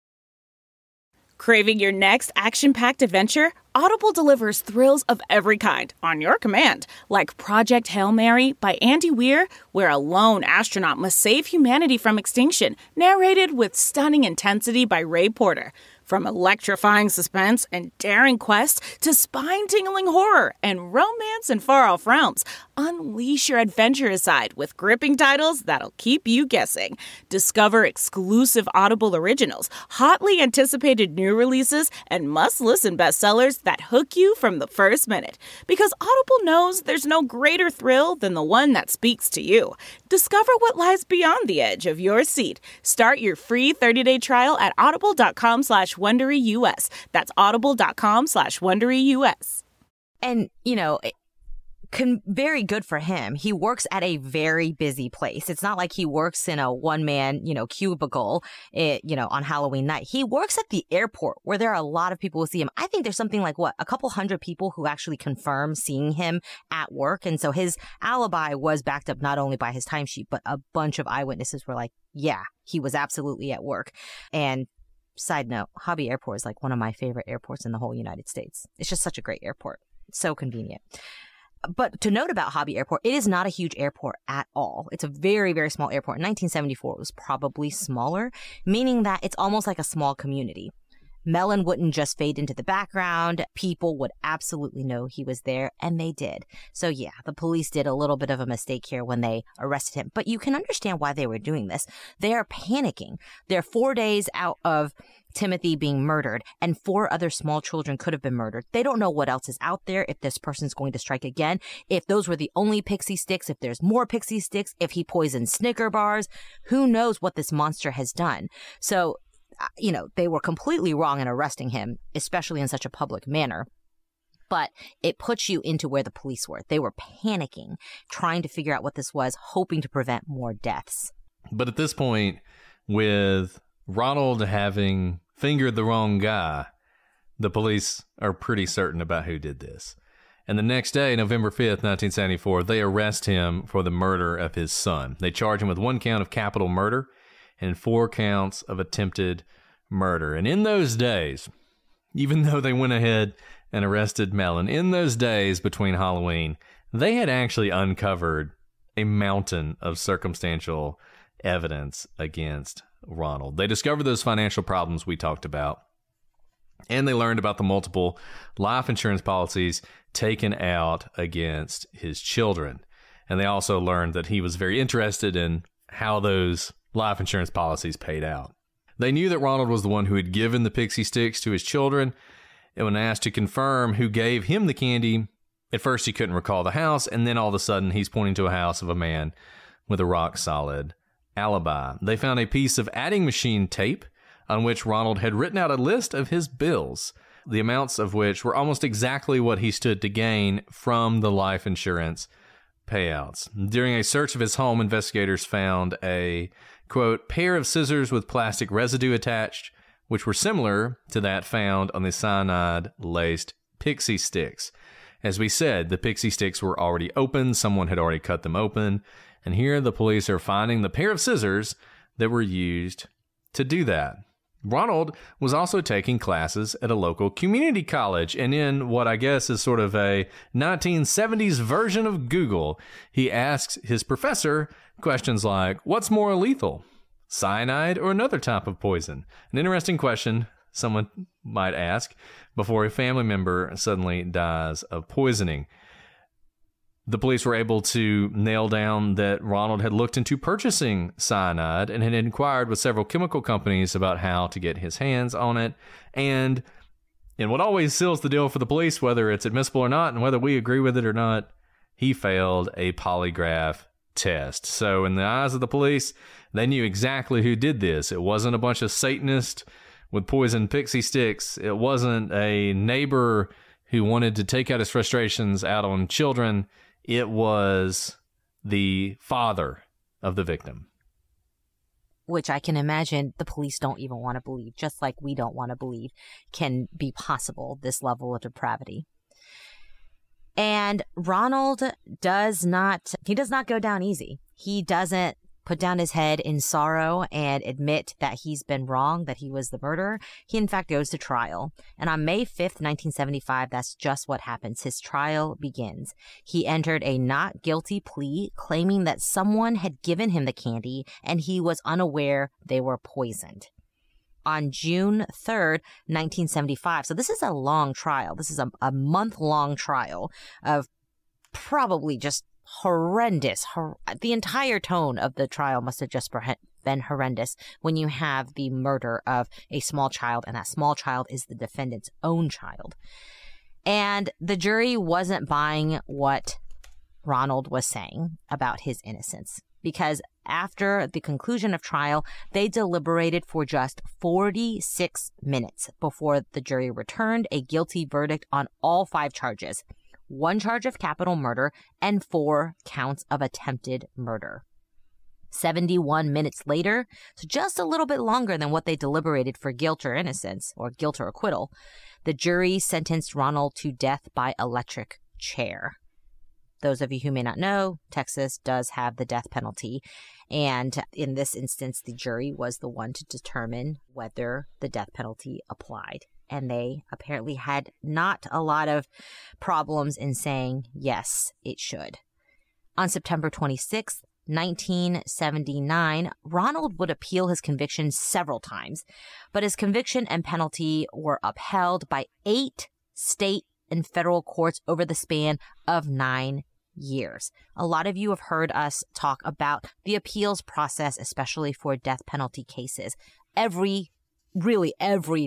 Craving your next action-packed adventure? Audible delivers thrills of every kind on your command, like Project Hail Mary by Andy Weir, where a lone astronaut must save humanity from extinction, narrated with stunning intensity by Ray Porter. From electrifying suspense and daring quest to spine-tingling horror and romance in far-off realms, unleash your adventurous side with gripping titles that'll keep you guessing. Discover exclusive Audible originals, hotly anticipated new releases, and must-listen bestsellers that hook you from the first minute. Because Audible knows there's no greater thrill than the one that speaks to you. Discover what lies beyond the edge of your seat. Start your free 30-day trial at audible.com/WonderyUS. That's audible.com/WonderyUS. And, you know, very good for him. He works at a very busy place. It's not like he works in a one-man, cubicle, on Halloween night. He works at the airport where there are a lot of people who see him. I think there's something like, a couple hundred people who actually confirm seeing him at work. And so his alibi was backed up not only by his timesheet, but a bunch of eyewitnesses were like, yeah, he was absolutely at work. And side note, Hobby Airport is like one of my favorite airports in the whole United States. It's just such a great airport. It's so convenient. But to note about Hobby Airport, it is not a huge airport at all. It's a very, very small airport. In 1974, it was probably smaller, meaning that it's almost like a small community. Mellon wouldn't just fade into the background. People would absolutely know he was there, and they did. So yeah, the police did a little bit of a mistake here when they arrested him. But you can understand why they were doing this. They are panicking. They're 4 days out of Timothy being murdered, and 4 other small children could have been murdered. They don't know what else is out there, if this person's going to strike again, if those were the only pixie sticks, if there's more pixie sticks, if he poisoned Snicker bars. Who knows what this monster has done? So they were completely wrong in arresting him, especially in such a public manner. But it puts you into where the police were. They were panicking, trying to figure out what this was, hoping to prevent more deaths. But at this point, with Ronald having fingered the wrong guy, the police are pretty certain about who did this. And the next day, November 5th, 1974, they arrest him for the murder of his son. They charge him with 1 count of capital murder and 4 counts of attempted murder. And in those days, even though they went ahead and arrested Mellon, in those days between Halloween, they had actually uncovered a mountain of circumstantial evidence against Ronald. They discovered those financial problems we talked about, and they learned about the multiple life insurance policies taken out against his children. And they also learned that he was very interested in how those life insurance policies paid out. They knew that Ronald was the one who had given the pixie sticks to his children, and when asked to confirm who gave him the candy, at first he couldn't recall the house, and then all of a sudden he's pointing to a house of a man with a rock-solid alibi. They found a piece of adding machine tape on which Ronald had written out a list of his bills, the amounts of which were almost exactly what he stood to gain from the life insurance payouts. During a search of his home, investigators found a, quote, pair of scissors with plastic residue attached, which were similar to that found on the cyanide-laced pixie sticks. As we said, the pixie sticks were already open. Someone had already cut them open. And here the police are finding the pair of scissors that were used to do that. Ronald was also taking classes at a local community college, and in what I guess is sort of a 1970s version of Google, he asks his professor questions like, what's more lethal, cyanide or another type of poison? An interesting question someone might ask before a family member suddenly dies of poisoning. The police were able to nail down that Ronald had looked into purchasing cyanide and had inquired with several chemical companies about how to get his hands on it. And in what always seals the deal for the police, whether it's admissible or not, and whether we agree with it or not, he failed a polygraph test. So in the eyes of the police, they knew exactly who did this. It wasn't a bunch of Satanists with poisoned pixie sticks. It wasn't a neighbor who wanted to take out his frustrations out on children. It was the father of the victim. Which I can imagine the police don't even want to believe, just like we don't want to believe can be possible, this level of depravity. And Ronald does not go down easy. He doesn't put down his head in sorrow and admit that he's been wrong, that he was the murderer. He, in fact, goes to trial. And on May 5th, 1975, that's just what happens. His trial begins. He entered a not guilty plea, claiming that someone had given him the candy and he was unaware they were poisoned. On June 3rd, 1975, so this is a long trial. This is a month-long trial of probably just horrendous. The entire tone of the trial must have just been horrendous when you have the murder of a small child, and that small child is the defendant's own child. And the jury wasn't buying what Ronald was saying about his innocence, because after the conclusion of trial, they deliberated for just 46 minutes before the jury returned a guilty verdict on all 5 charges. 1 charge of capital murder, and 4 counts of attempted murder. 71 minutes later, so just a little bit longer than what they deliberated for guilt or innocence, or guilt or acquittal, the jury sentenced Ronald to death by electric chair. Those of you who may not know, Texas does have the death penalty. And in this instance, the jury was the one to determine whether the death penalty applied. And they apparently had not a lot of problems in saying, yes, it should. On September 26th, 1979, Ronald would appeal his conviction several times, but his conviction and penalty were upheld by 8 state and federal courts over the span of 9 years. A lot of you have heard us talk about the appeals process, especially for death penalty cases. Every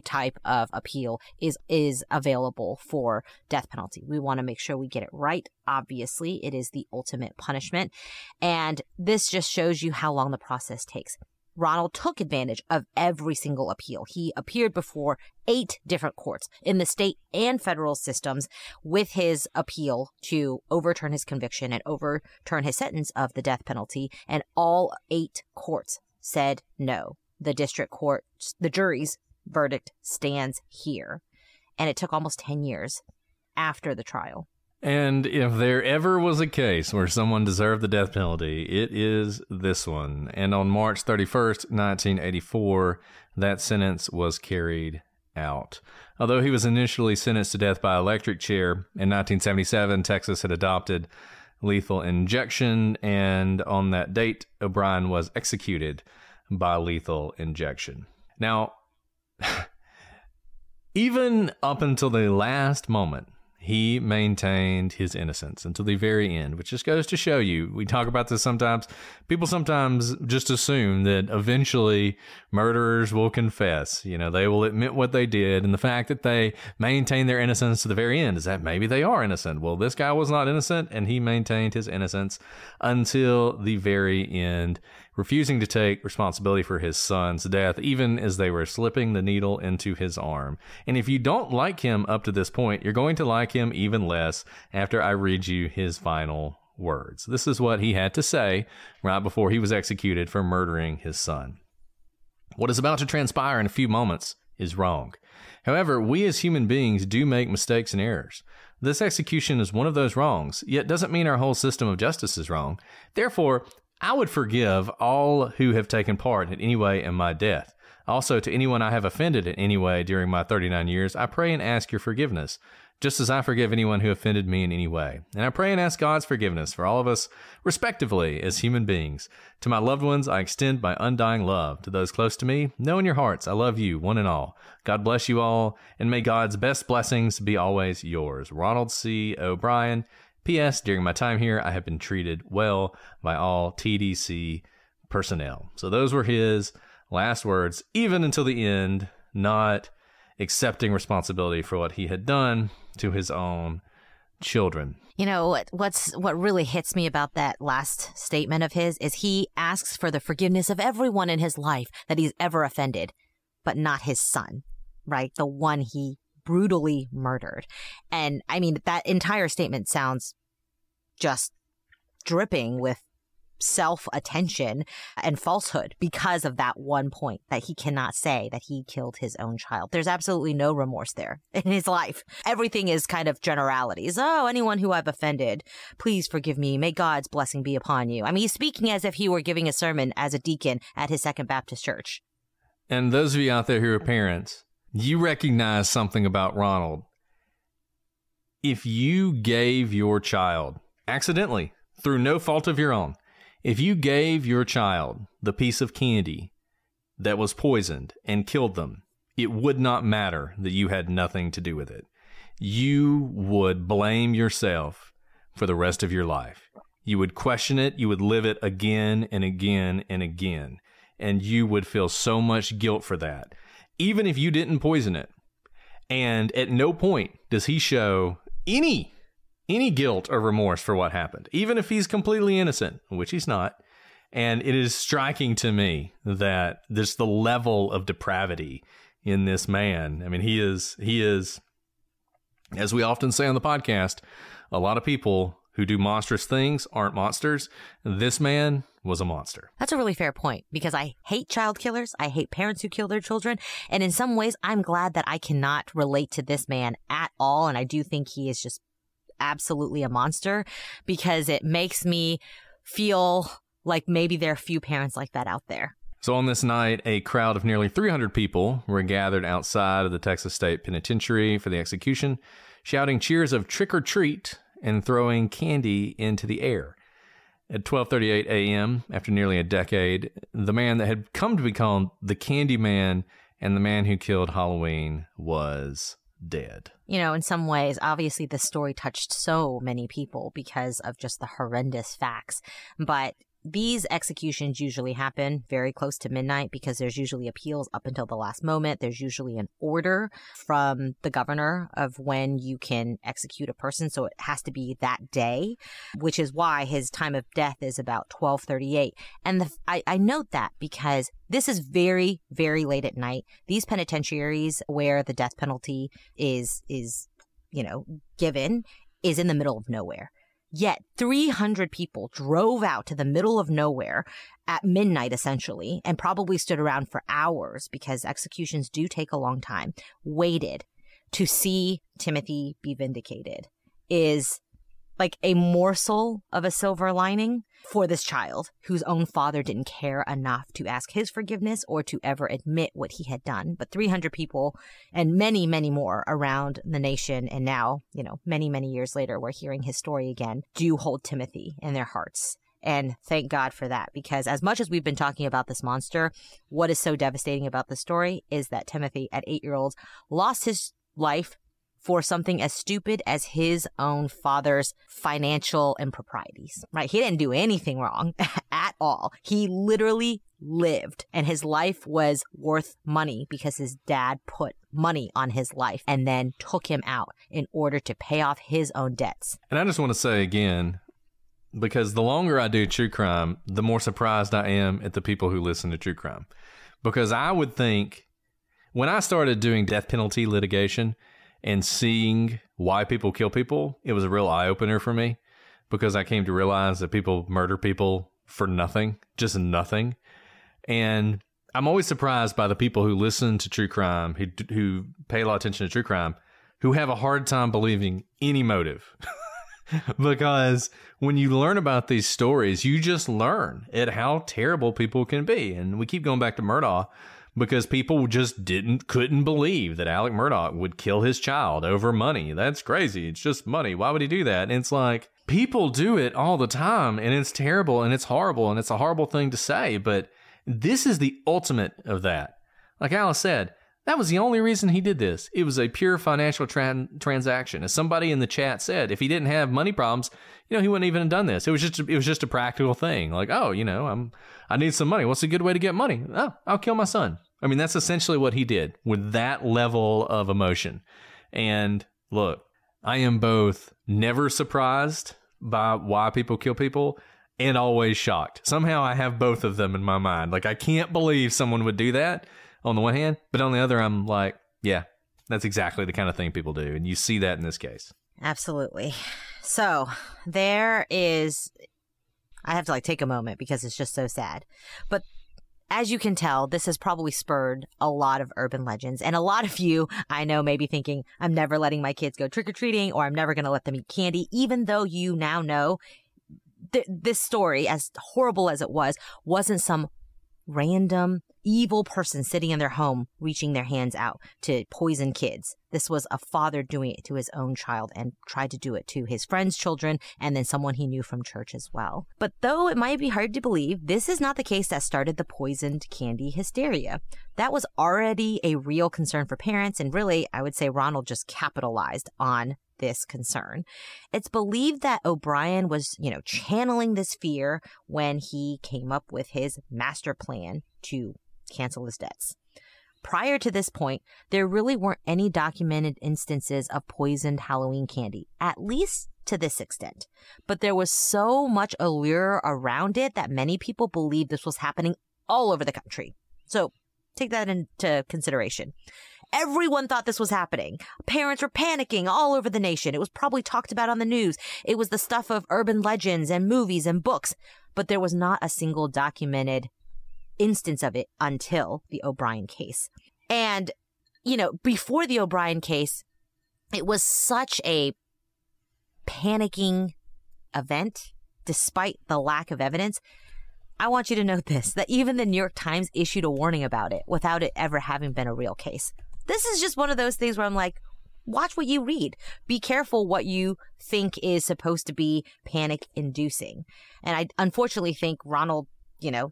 type of appeal is available for death penalty. We want to make sure we get it right. Obviously, it is the ultimate punishment. And this just shows you how long the process takes. Ronald took advantage of every single appeal. He appeared before 8 different courts in the state and federal systems with his appeal to overturn his conviction and overturn his sentence of the death penalty. And all 8 courts said no. The district court, the jury's verdict stands here. And it took almost 10 years after the trial. And if there ever was a case where someone deserved the death penalty, it is this one. And on March 31st, 1984, that sentence was carried out. Although he was initially sentenced to death by electric chair, in 1977, Texas had adopted lethal injection, and on that date, O'Bryan was executed by lethal injection. Now, even up until the last moment, he maintained his innocence until the very end, which just goes to show you, we talk about this sometimes, people sometimes just assume that eventually murderers will confess. You know, they will admit what they did, and the fact that they maintain their innocence to the very end is that maybe they are innocent. Well, this guy was not innocent, and he maintained his innocence until the very end, refusing to take responsibility for his son's death, even as they were slipping the needle into his arm. And if you don't like him up to this point, you're going to like him even less after I read you his final words. This is what he had to say right before he was executed for murdering his son. What is about to transpire in a few moments is wrong. However, we as human beings do make mistakes and errors. This execution is one of those wrongs, yet doesn't mean our whole system of justice is wrong. Therefore, I would forgive all who have taken part in any way in my death. Also, to anyone I have offended in any way during my 39 years, I pray and ask your forgiveness, just as I forgive anyone who offended me in any way. And I pray and ask God's forgiveness for all of us, respectively, as human beings. To my loved ones, I extend my undying love. To those close to me, know in your hearts I love you, one and all. God bless you all, and may God's best blessings be always yours. Ronald C. O'Bryan. P.S. During my time here, I have been treated well by all TDC personnel. So those were his last words, even until the end, not accepting responsibility for what he had done to his own children. You know, what really hits me about that last statement of his is he asks for the forgiveness of everyone in his life that he's ever offended, but not his son, right? The one he brutally murdered. And I mean, that entire statement sounds just dripping with self-attention and falsehood because of that one point that he cannot say that he killed his own child. There's absolutely no remorse there in his life. Everything is kind of generalities. Oh, anyone who I've offended, please forgive me. May God's blessing be upon you. I mean, he's speaking as if he were giving a sermon as a deacon at his Second Baptist Church. And those of you out there who are parents, you recognize something about Ronald. If you gave your child, accidentally, through no fault of your own, if you gave your child the piece of candy that was poisoned and killed them, it would not matter that you had nothing to do with it. You would blame yourself for the rest of your life. You would question it. You would live it again and again and again. And you would feel so much guilt for that, even if you didn't poison it. And at no point does he show any guilt or remorse for what happened, even if he's completely innocent, which he's not. And it is striking to me that there's the level of depravity in this man. I mean, he is As we often say on the podcast, a lot of people who do monstrous things aren't monsters. This man was a monster. That's a really fair point, because I hate child killers. I hate parents who kill their children. And in some ways, I'm glad that I cannot relate to this man at all. And I do think he is just absolutely a monster, because it makes me feel like maybe there are a few parents like that out there. So on this night, a crowd of nearly 300 people were gathered outside of the Texas State Penitentiary for the execution, shouting cheers of trick or treat and throwing candy into the air. At 12:38 a.m., after nearly a decade, the man that had come to be called the Candyman and the man who killed Halloween was dead. You know, in some ways, obviously this story touched so many people because of just the horrendous facts. But these executions usually happen very close to midnight because there's usually appeals up until the last moment. There's usually an order from the governor of when you can execute a person. So it has to be that day, which is why his time of death is about 12:38. And I note that because this is very, very late at night. These penitentiaries where the death penalty is given is in the middle of nowhere. Yet 300 people drove out to the middle of nowhere at midnight, essentially, and probably stood around for hours because executions do take a long time, waited to see Timothy be vindicated, is like a morsel of a silver lining for this child whose own father didn't care enough to ask his forgiveness or to ever admit what he had done. But 300 people and many, many more around the nation, and now, many, many years later, we're hearing his story again, do hold Timothy in their hearts. And thank God for that, because as much as we've been talking about this monster, what is so devastating about the story is that Timothy, at 8 years old, lost his life for something as stupid as his own father's financial improprieties, right? He didn't do anything wrong at all. He literally lived, and his life was worth money because his dad put money on his life and then took him out in order to pay off his own debts. And I just want to say again, because the longer I do true crime, the more surprised I am at the people who listen to true crime. Because I would think when I started doing death penalty litigation and seeing why people kill people, it was a real eye-opener for me, because I came to realize that people murder people for nothing, just nothing. And I'm always surprised by the people who listen to true crime, who pay a lot of attention to true crime, who have a hard time believing any motive. Because when you learn about these stories, you just learn at how terrible people can be. And we keep going back to Murdaugh, because people just couldn't believe that Alec Murdaugh would kill his child over money. That's crazy. It's just money. Why would he do that? And it's like, people do it all the time, and it's terrible, and it's horrible, and it's a horrible thing to say, but this is the ultimate of that. Like Alice said, that was the only reason he did this. It was a pure financial transaction. As somebody in the chat said, if he didn't have money problems, he wouldn't even have done this. It was just a practical thing. Like, I need some money. What's a good way to get money? Oh, I'll kill my son. I mean, that's essentially what he did with that level of emotion. And look, I am both never surprised by why people kill people and always shocked. Somehow I have both of them in my mind. Like, I can't believe someone would do that on the one hand, but on the other, I'm like, yeah, that's exactly the kind of thing people do. And you see that in this case. Absolutely. So I have to take a moment because it's just so sad. But as you can tell, this has probably spurred a lot of urban legends. And a lot of you, I know, may be thinking, I'm never letting my kids go trick-or-treating, or I'm never going to let them eat candy, even though you now know this story, as horrible as it was, wasn't some random evil person sitting in their home reaching their hands out to poison kids. This was a father doing it to his own child and tried to do it to his friends' children and then someone he knew from church as well. But though it might be hard to believe, this is not the case that started the poisoned candy hysteria. That was already a real concern for parents, and really, I would say Ronald just capitalized on this concern. It's believed that O'Bryan was, channeling this fear when he came up with his master plan to cancel his debts. Prior to this point, there really weren't any documented instances of poisoned Halloween candy, at least to this extent. But there was so much allure around it that many people believed this was happening all over the country. So take that into consideration. Everyone thought this was happening. Parents were panicking all over the nation. It was probably talked about on the news. It was the stuff of urban legends and movies and books. But there was not a single documented instance of it until the O'Bryan case. And, before the O'Bryan case, it was such a panicking event, despite the lack of evidence. I want you to note this, that even the New York Times issued a warning about it without it ever having been a real case. This is just one of those things where I'm like, watch what you read. Be careful what you think is supposed to be panic-inducing. And I unfortunately think Ronald,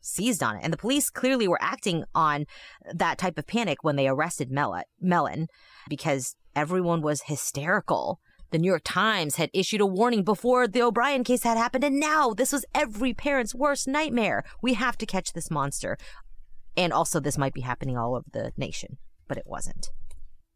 seized on it. And the police clearly were acting on that type of panic when they arrested Mellon, because everyone was hysterical. The New York Times had issued a warning before the O'Bryan case had happened, and now this was every parent's worst nightmare. We have to catch this monster. And also, this might be happening all over the nation, but it wasn't.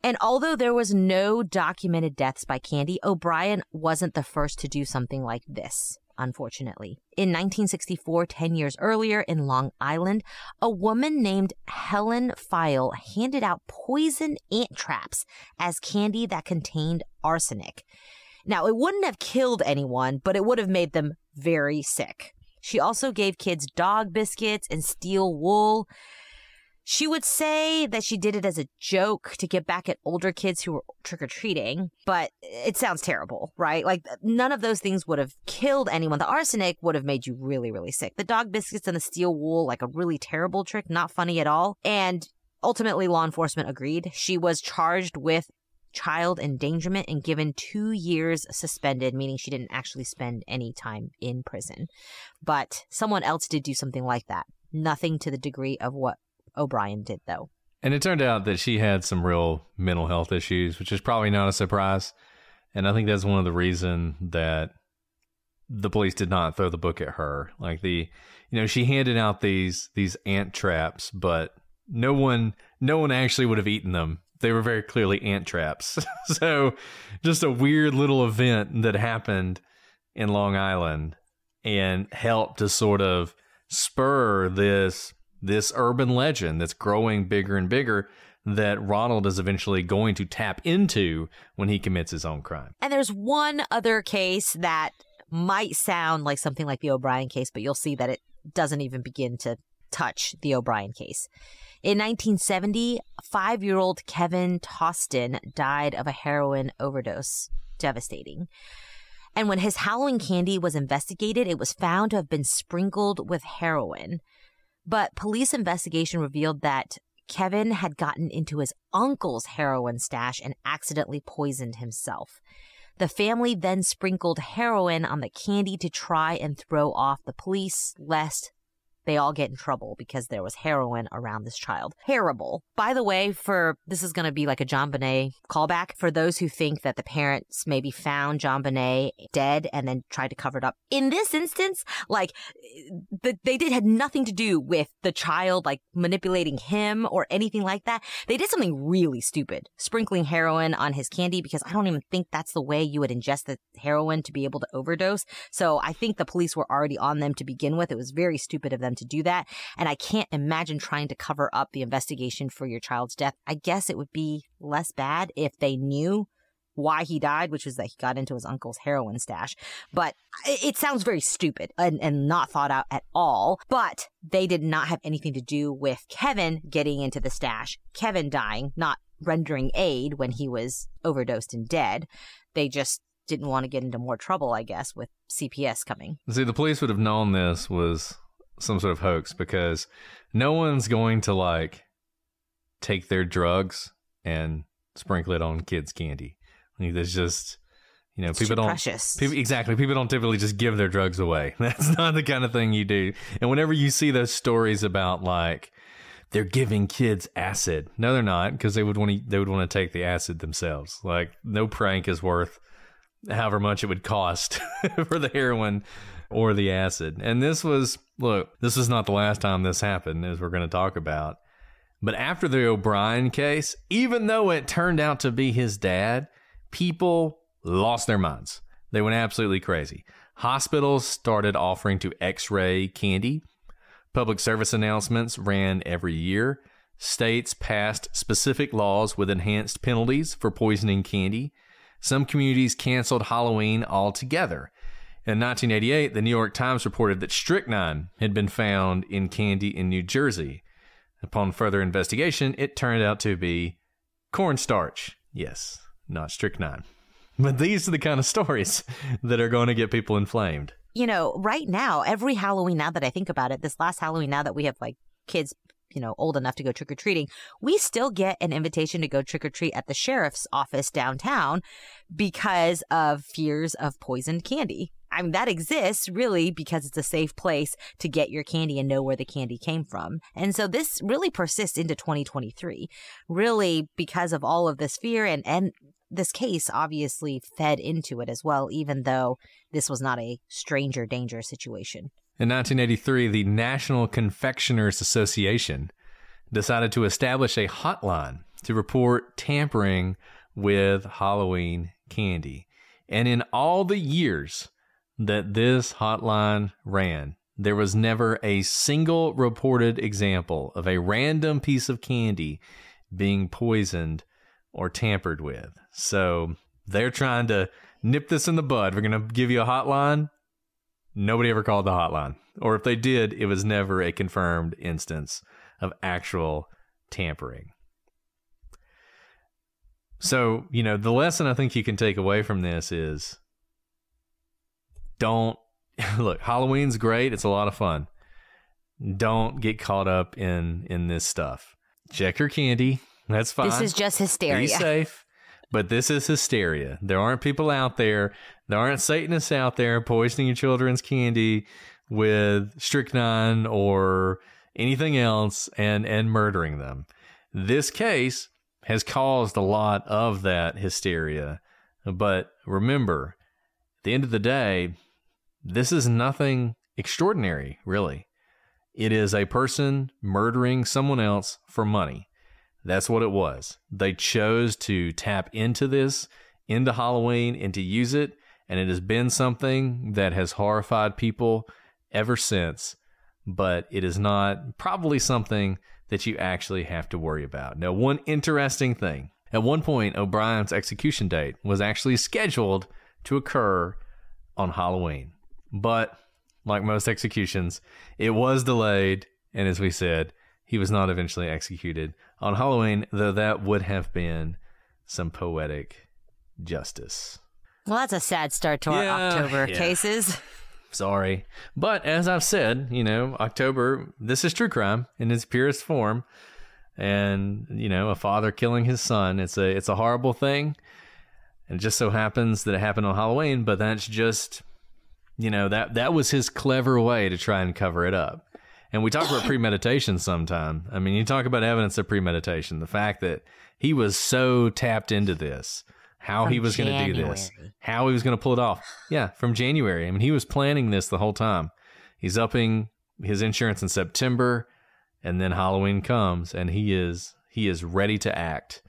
And although there was no documented deaths by Candy, O'Bryan wasn't the first to do something like this, unfortunately. In 1964, 10 years earlier in Long Island, a woman named Helen File handed out poison ant traps as candy that contained arsenic. Now, it wouldn't have killed anyone, but it would have made them very sick. She also gave kids dog biscuits and steel wool. She would say that she did it as a joke to get back at older kids who were trick-or-treating, but it sounds terrible, right? Like, none of those things would have killed anyone. The arsenic would have made you really, really sick. The dog biscuits and the steel wool, like a really terrible trick, not funny at all. And ultimately, law enforcement agreed. She was charged with child endangerment and given 2 years suspended, meaning she didn't actually spend any time in prison. But someone else did do something like that. Nothing to the degree of what O'Bryan did, though. And it turned out that she had some real mental health issues, which is probably not a surprise. And I think that's one of the reasons that the police did not throw the book at her. Like she handed out these ant traps, but no one actually would have eaten them. They were very clearly ant traps. So just a weird little event that happened in Long Island and helped to sort of spur this urban legend that's growing bigger and bigger that Ronald is eventually going to tap into when he commits his own crime. And there's one other case that might sound like something like the O'Bryan case, but you'll see that it doesn't even begin to touch the O'Bryan case. In 1970, 5-year-old Kevin Toston died of a heroin overdose. Devastating. And when his Halloween candy was investigated, it was found to have been sprinkled with heroin. But police investigation revealed that Kevin had gotten into his uncle's heroin stash and accidentally poisoned himself. The family then sprinkled heroin on the candy to try and throw off the police, lest they all get in trouble because there was heroin around this child. Terrible. By the way, this is going to be like a JonBenet callback. For those who think that the parents maybe found JonBenet dead and then tried to cover it up. In this instance, they had nothing to do with the child, manipulating him or anything like that. They did something really stupid, sprinkling heroin on his candy, because I don't even think that's the way you would ingest the heroin to be able to overdose. So I think the police were already on them to begin with. It was very stupid of them to do that. And I can't imagine trying to cover up the investigation for your child's death. I guess it would be less bad if they knew why he died, which was that he got into his uncle's heroin stash. But it sounds very stupid and not thought out at all. But they did not have anything to do with Kevin getting into the stash, Kevin dying, not rendering aid when he was overdosed and dead. They just didn't want to get into more trouble, I guess, with CPS coming. See, the police would have known this was some sort of hoax, because no one's going to take their drugs and sprinkle it on kids' candy. There's just, people don't. Precious. People don't typically just give their drugs away. That's not the kind of thing you do. And whenever you see those stories about they're giving kids acid, no, they're not, because they would want to take the acid themselves. No prank is worth however much it would cost for the heroin or the acid. And this was not the last time this happened, as we're going to talk about. But after the O'Bryan case, even though it turned out to be his dad, people lost their minds. They went absolutely crazy. Hospitals started offering to x-ray candy. Public service announcements ran every year. States passed specific laws with enhanced penalties for poisoning candy. Some communities canceled Halloween altogether. In 1988, the New York Times reported that strychnine had been found in candy in New Jersey. Upon further investigation, it turned out to be cornstarch. Yes, not strychnine. But these are the kind of stories that are going to get people inflamed. You know, right now, every Halloween, now that I think about it, this last Halloween, now that we have like kids, you know, old enough to go trick-or-treating, we still get an invitation to go trick-or-treat at the sheriff's office downtown because of fears of poisoned candy. I mean, that exists really because it's a safe place to get your candy and know where the candy came from. And so this really persists into 2023, really because of all of this fear, and this case obviously fed into it as well, even though this was not a stranger danger situation. In 1983, the National Confectioners Association decided to establish a hotline to report tampering with Halloween candy. And in all the years that this hotline ran, there was never a single reported example of a random piece of candy being poisoned or tampered with. So they're trying to nip this in the bud. We're going to give you a hotline. Nobody ever called the hotline. Or if they did, it was never a confirmed instance of actual tampering. So, you know, the lesson I think you can take away from this is don't, look, Halloween's great. It's a lot of fun. Don't get caught up in this stuff. Check your candy. That's fine. This is just hysteria. Be safe. But this is hysteria. There aren't people out there. There aren't Satanists out there poisoning your children's candy with strychnine or anything else and murdering them. This case has caused a lot of that hysteria. But remember, at the end of the day, this is nothing extraordinary, really. It is a person murdering someone else for money. That's what it was. They chose to tap into this, into Halloween, and to use it, and it has been something that has horrified people ever since, but it is not probably something that you actually have to worry about. Now, one interesting thing, at one point, O'Brien's execution date was actually scheduled to occur on Halloween, but like most executions, it was delayed, and as we said, he was not eventually executed on Halloween, though that would have been some poetic justice. Well, that's a sad start to our October cases. Sorry. But as I've said, you know, October, this is true crime in its purest form. And, you know, a father killing his son, it's a horrible thing. And it just so happens that it happened on Halloween, but that's just, you know, that was his clever way to try and cover it up. And we talk about premeditation sometime. I mean, you talk about evidence of premeditation, the fact that he was so tapped into this, how he was going to do this, how he was going to pull it off. Yeah, from January. I mean, he was planning this the whole time. He's upping his insurance in September, and then Halloween comes, and he is ready to act.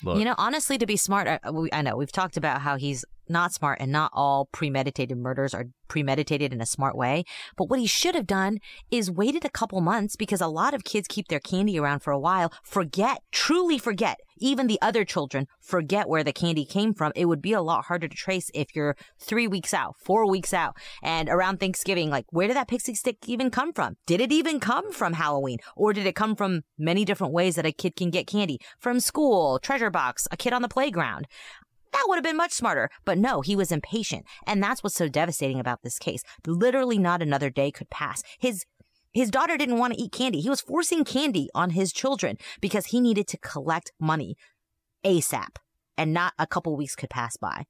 Look. You know, honestly, to be smart, I know we've talked about how he's not smart, and not all premeditated murders are premeditated in a smart way. But what he should have done is waited a couple months, because a lot of kids keep their candy around for a while, truly forget, even the other children forget where the candy came from. It would be a lot harder to trace if you're 3 weeks out, 4 weeks out, and around Thanksgiving, like, where did that pixie stick even come from? Did it even come from Halloween? Or did it come from many different ways that a kid can get candy? From school, treasure box, a kid on the playground. That would have been much smarter. But no, he was impatient. And that's what's so devastating about this case. Literally not another day could pass. His daughter didn't want to eat candy. He was forcing candy on his children because he needed to collect money ASAP. And not a couple weeks could pass by.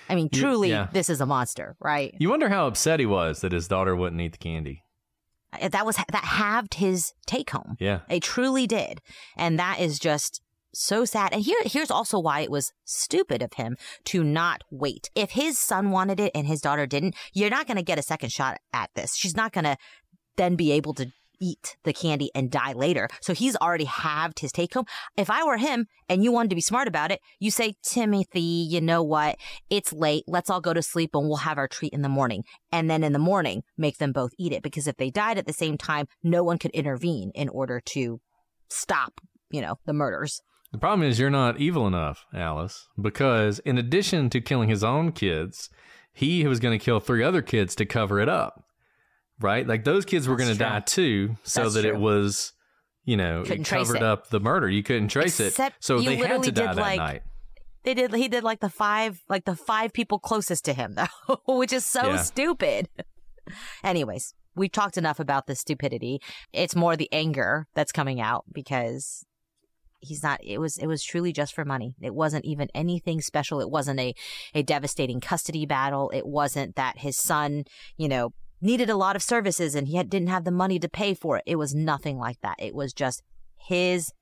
I mean, truly, This is a monster, right? You wonder how upset he was that his daughter wouldn't eat the candy. That halved his take home. Yeah. It truly did. And that is just so sad. And here's also why it was stupid of him to not wait. If his son wanted it and his daughter didn't, you're not going to get a second shot at this. She's not going to then be able to eat the candy and die later. So he's already halved his take home. If I were him and you wanted to be smart about it, you say, Timothy, you know what? It's late. Let's all go to sleep and we'll have our treat in the morning. And then in the morning, make them both eat it. Because if they died at the same time, no one could intervene in order to stop the murders. The problem is you're not evil enough, Alice, because in addition to killing his own kids, he was going to kill 3 other kids to cover it up, right? Like those kids were going to die too, so that it was, it covered up the murder. You couldn't trace it, so they had to die that night. He did like the five people closest to him, though, which is so stupid. Anyways, we've talked enough about the stupidity. It's more the anger that's coming out because it was truly just for money. It wasn't even anything special. It wasn't a devastating custody battle. It wasn't that his son, needed a lot of services and he didn't have the money to pay for it. It was nothing like that. It was just his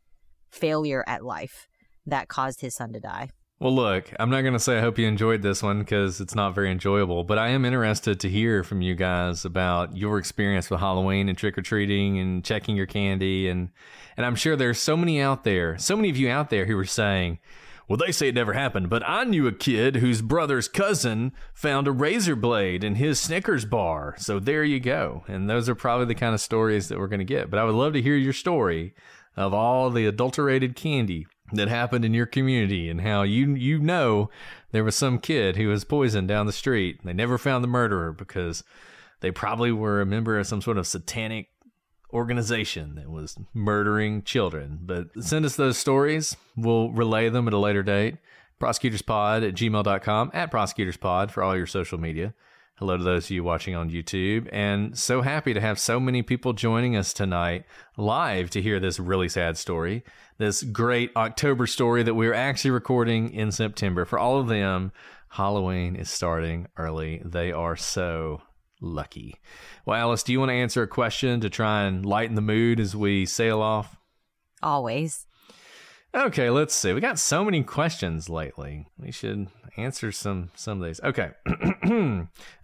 failure at life that caused his son to die. Well, look, I'm not going to say I hope you enjoyed this one because it's not very enjoyable, but I am interested to hear from you guys about your experience with Halloween and trick-or-treating and checking your candy. And I'm sure there's so many of you out there who are saying, well, they say it never happened, but I knew a kid whose brother's cousin found a razor blade in his Snickers bar. So there you go. And those are probably the kind of stories that we're going to get. But I would love to hear your story of all the adulterated candy that happened in your community and how there was some kid who was poisoned down the street. They never found the murderer because they probably were a member of some sort of satanic organization that was murdering children. But send us those stories. We'll relay them at a later date. prosecutorspod@gmail.com, @prosecutorspod for all your social media. Hello to those of you watching on YouTube. And so happy to have so many people joining us tonight live to hear this really sad story, this great October story that we're actually recording in September. For all of them, Halloween is starting early. They are so lucky. Well, Alice, do you want to answer a question to try and lighten the mood as we sail off? Always. Okay, let's see. We got so many questions lately. We should answer some of these. Okay.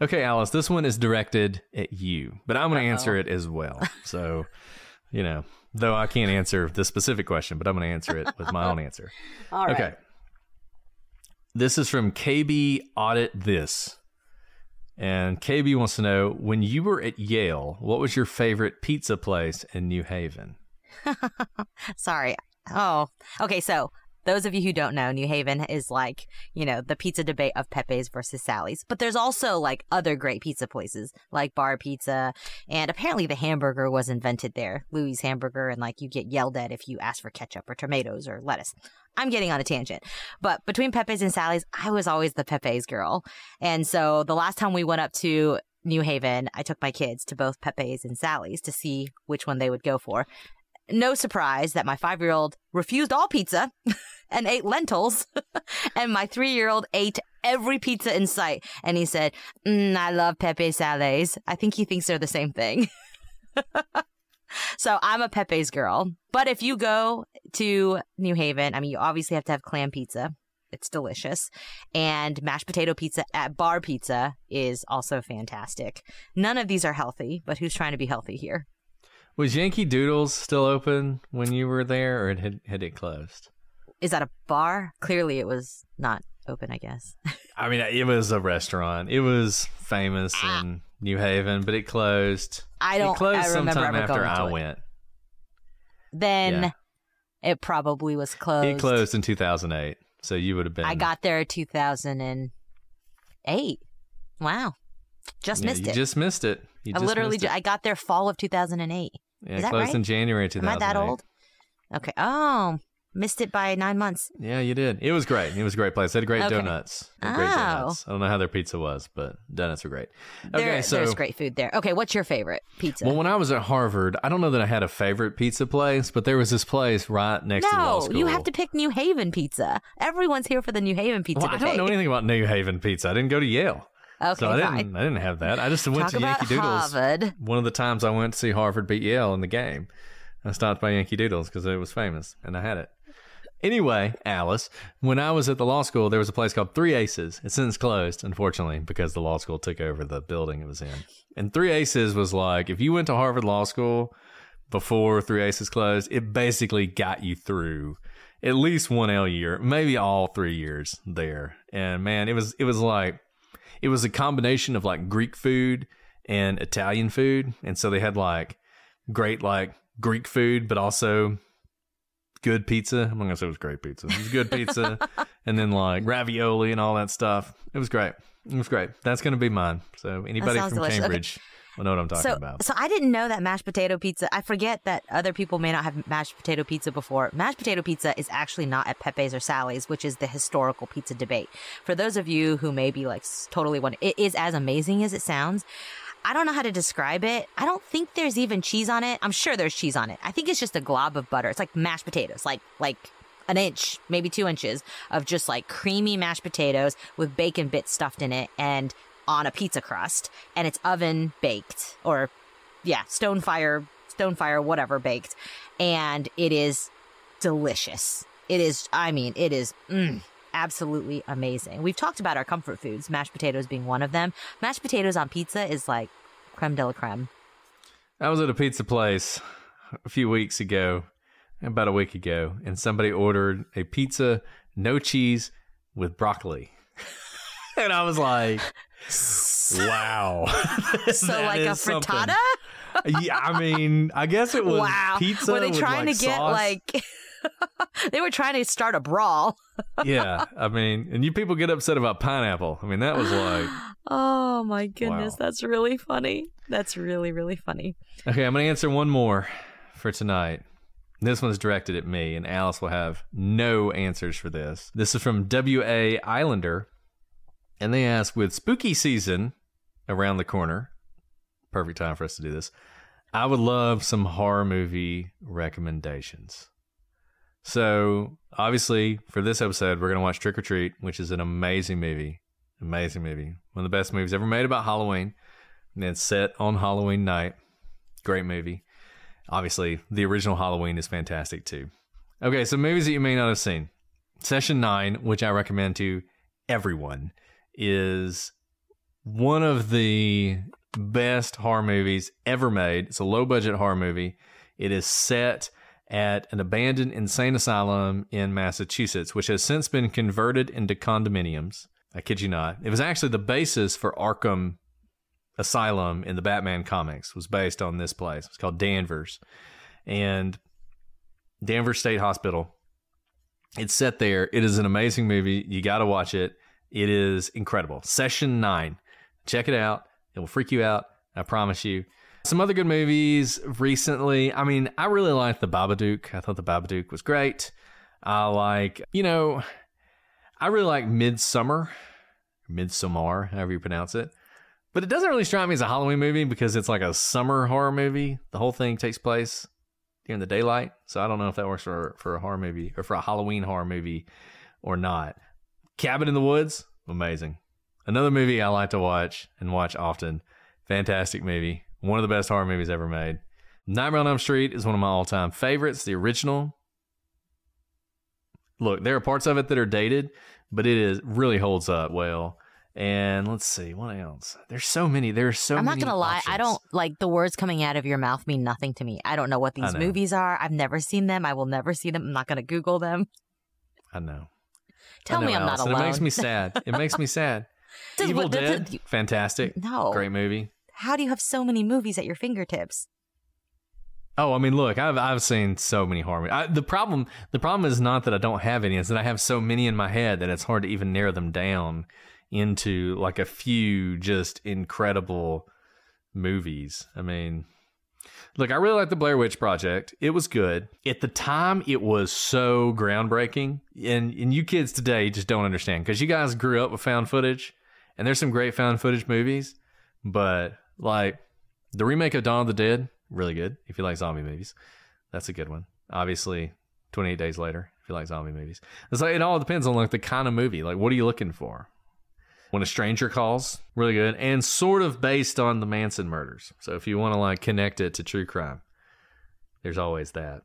Okay, Alice, this one is directed at you, but I'm going to answer it as well. So, though I can't answer the specific question, but I'm going to answer it with my own answer. All right. Okay. This is from KB Audit This. And KB wants to know, when you were at Yale, what was your favorite pizza place in New Haven? Sorry. Oh, okay. So those of you who don't know, New Haven is like, the pizza debate of Pepe's versus Sally's. But there's also like other great pizza places like Bar Pizza. And apparently the hamburger was invented there, Louis Hamburger. And like you get yelled at if you ask for ketchup or tomatoes or lettuce. I'm getting on a tangent. But between Pepe's and Sally's, I was always the Pepe's girl. And so the last time we went up to New Haven, I took my kids to both Pepe's and Sally's to see which one they would go for. No surprise that my 5-year-old refused all pizza and ate lentils. And my 3-year-old ate every pizza in sight. And he said, I love Pepe Sally's. I think he thinks they're the same thing. So I'm a Pepe's girl. But if you go to New Haven, you obviously have to have clam pizza. It's delicious. And mashed potato pizza at Bar Pizza is also fantastic. None of these are healthy, but who's trying to be healthy here? Was Yankee Doodle's still open when you were there, or had it closed? Is that a bar? Clearly it was not open, I guess. It was a restaurant. It was famous in New Haven, but it closed. It closed sometime after I went. Then it probably was closed. It closed in 2008, so you would have been. I got there in 2008. Wow. Just missed it. You just missed it. I got there fall of 2008. Yeah, it closed in January 2008. Am I that old? Okay. Oh, missed it by 9 months. Yeah, you did. It was great. It was a great place. They had great donuts. Great donuts. I don't know how their pizza was, but donuts were great. Okay, there's great food there. Okay, what's your favorite pizza? Well, when I was at Harvard, I don't know that I had a favorite pizza place, but there was this place right next to the law school. No, you have to pick New Haven pizza. Everyone's here for the New Haven pizza debate. I don't know anything about New Haven pizza. I didn't go to Yale. Okay, so I didn't have that. I just went to Yankee Doodle's. Harvard. One of the times I went to see Harvard beat Yale in the game, I stopped by Yankee Doodle's because it was famous, and I had it. Anyway, Alice, when I was at the law school, there was a place called Three Aces. It's since closed, unfortunately, because the law school took over the building it was in. And Three Aces was like, if you went to Harvard Law School before Three Aces closed, it basically got you through at least one L year, maybe all 3 years there. And man, it was a combination of like Greek food and Italian food. And so they had like great like Greek food, but also good pizza. I'm not going to say it was great pizza. It was good pizza. And then like ravioli and all that stuff. It was great. It was great. That's going to be mine. So anybody from delicious. Cambridge will know what I'm talking about. So I didn't know that mashed potato pizza. I forget that other people may not have mashed potato pizza before. Mashed potato pizza is actually not at Pepe's or Sally's, which is the historical pizza debate. For those of you who may be like totally wondering, it is as amazing as it sounds. I don't know how to describe it. I don't think there's even cheese on it. I'm sure there's cheese on it. I think it's just a glob of butter. It's like mashed potatoes, like an inch, maybe 2 inches of just like creamy mashed potatoes with bacon bits stuffed in it and on a pizza crust. And it's oven baked or stone fire, whatever baked. And it is delicious. It is absolutely amazing. We've talked about our comfort foods, mashed potatoes being one of them. Mashed potatoes on pizza is like creme de la creme. I was at a pizza place a few weeks ago, about a week ago, and somebody ordered a pizza, no cheese, with broccoli. And I was like, wow. So like a frittata? Yeah, I mean, I guess it was pizza. Were they trying to get sauce. like... They were trying to start a brawl. Yeah, I mean, and you people get upset about pineapple. I mean, that was like... Oh, my goodness. Wow. That's really funny. That's really, really funny. Okay, I'm going to answer one more for tonight. This one's directed at me, and Alice will have no answers for this. This is from W.A. Islander, and they ask, with spooky season around the corner, perfect time for us to do this, I would love some horror movie recommendations. So, obviously, for this episode, we're going to watch Trick or Treat, which is an amazing movie. Amazing movie. One of the best movies ever made about Halloween. And it's set on Halloween night. Great movie. Obviously, the original Halloween is fantastic, too. Okay, so movies that you may not have seen. Session 9, which I recommend to everyone, is one of the best horror movies ever made. It's a low-budget horror movie. It is set at an abandoned insane asylum in Massachusetts, which has since been converted into condominiums. I kid you not. It was actually the basis for Arkham Asylum in the Batman comics, was based on this place. It's called Danvers. And Danvers State Hospital. It's set there. It is an amazing movie. You got to watch it. It is incredible. Session 9. Check it out. It will freak you out. I promise you. Some other good movies recently. I mean, I really liked The Babadook. I thought The Babadook was great. I really like Midsommar, however you pronounce it. But it doesn't really strike me as a Halloween movie because it's like a summer horror movie. The whole thing takes place during the daylight. So I don't know if that works for a horror movie or for a Halloween horror movie or not. Cabin in the Woods, amazing. Another movie I like to watch and watch often. Fantastic movie. One of the best horror movies ever made. Nightmare on Elm Street is one of my all-time favorites, the original. Look, there are parts of it that are dated, but it really holds up well. And let's see, what else? There's so many. I'm not going to lie. I don't like the words coming out of your mouth mean nothing to me. I don't know what these movies are. I've never seen them. I will never see them. I'm not going to Google them. I know. Tell me I'm not alone. It makes me sad. It makes me sad. Evil Dead, fantastic. No. Great movie. How do you have so many movies at your fingertips? Oh, I mean, look, I've seen so many horror movies. The problem is not that I don't have any; it's that I have so many in my head that it's hard to even narrow them down into like a few just incredible movies. I mean, look, I really like the Blair Witch Project. It was good at the time. It was so groundbreaking, and you kids today just don't understand because you guys grew up with found footage, and there's some great found footage movies, but like the remake of Dawn of the Dead. Really good if you like zombie movies. That's a good one. Obviously, 28 Days Later if you like zombie movies. It's like it all depends on like the kind of movie. Like, what are you looking for? When a Stranger Calls, really good, and sort of based on the Manson murders. So if you want to like connect it to true crime, there's always that.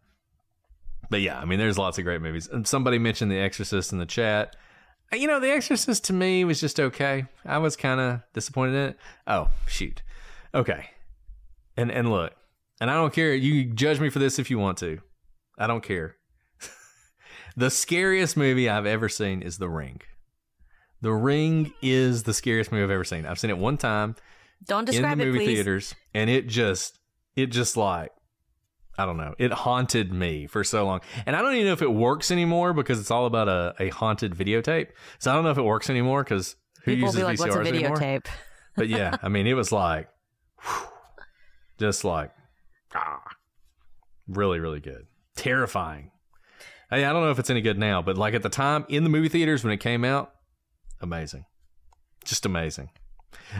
But yeah, I mean, there's lots of great movies. And somebody mentioned The Exorcist in the chat. You know, The Exorcist to me was just okay. I was kind of disappointed in it. Oh, shoot. Okay. And look. And I don't care. You judge me for this if you want to. I don't care. The scariest movie I've ever seen is The Ring. The Ring is the scariest movie I've ever seen. I've seen it one time. Don't describe in the movie please. theaters, and it just like I don't know. It haunted me for so long. And I don't even know if it works anymore because it's all about a haunted videotape. So I don't know if it works anymore because who People uses will be like, VCRs what's a anymore? videotape? But yeah, I mean, it was like, just like, really, really good. Terrifying. I don't know if it's any good now, but like at the time in the movie theaters when it came out, amazing. Just amazing.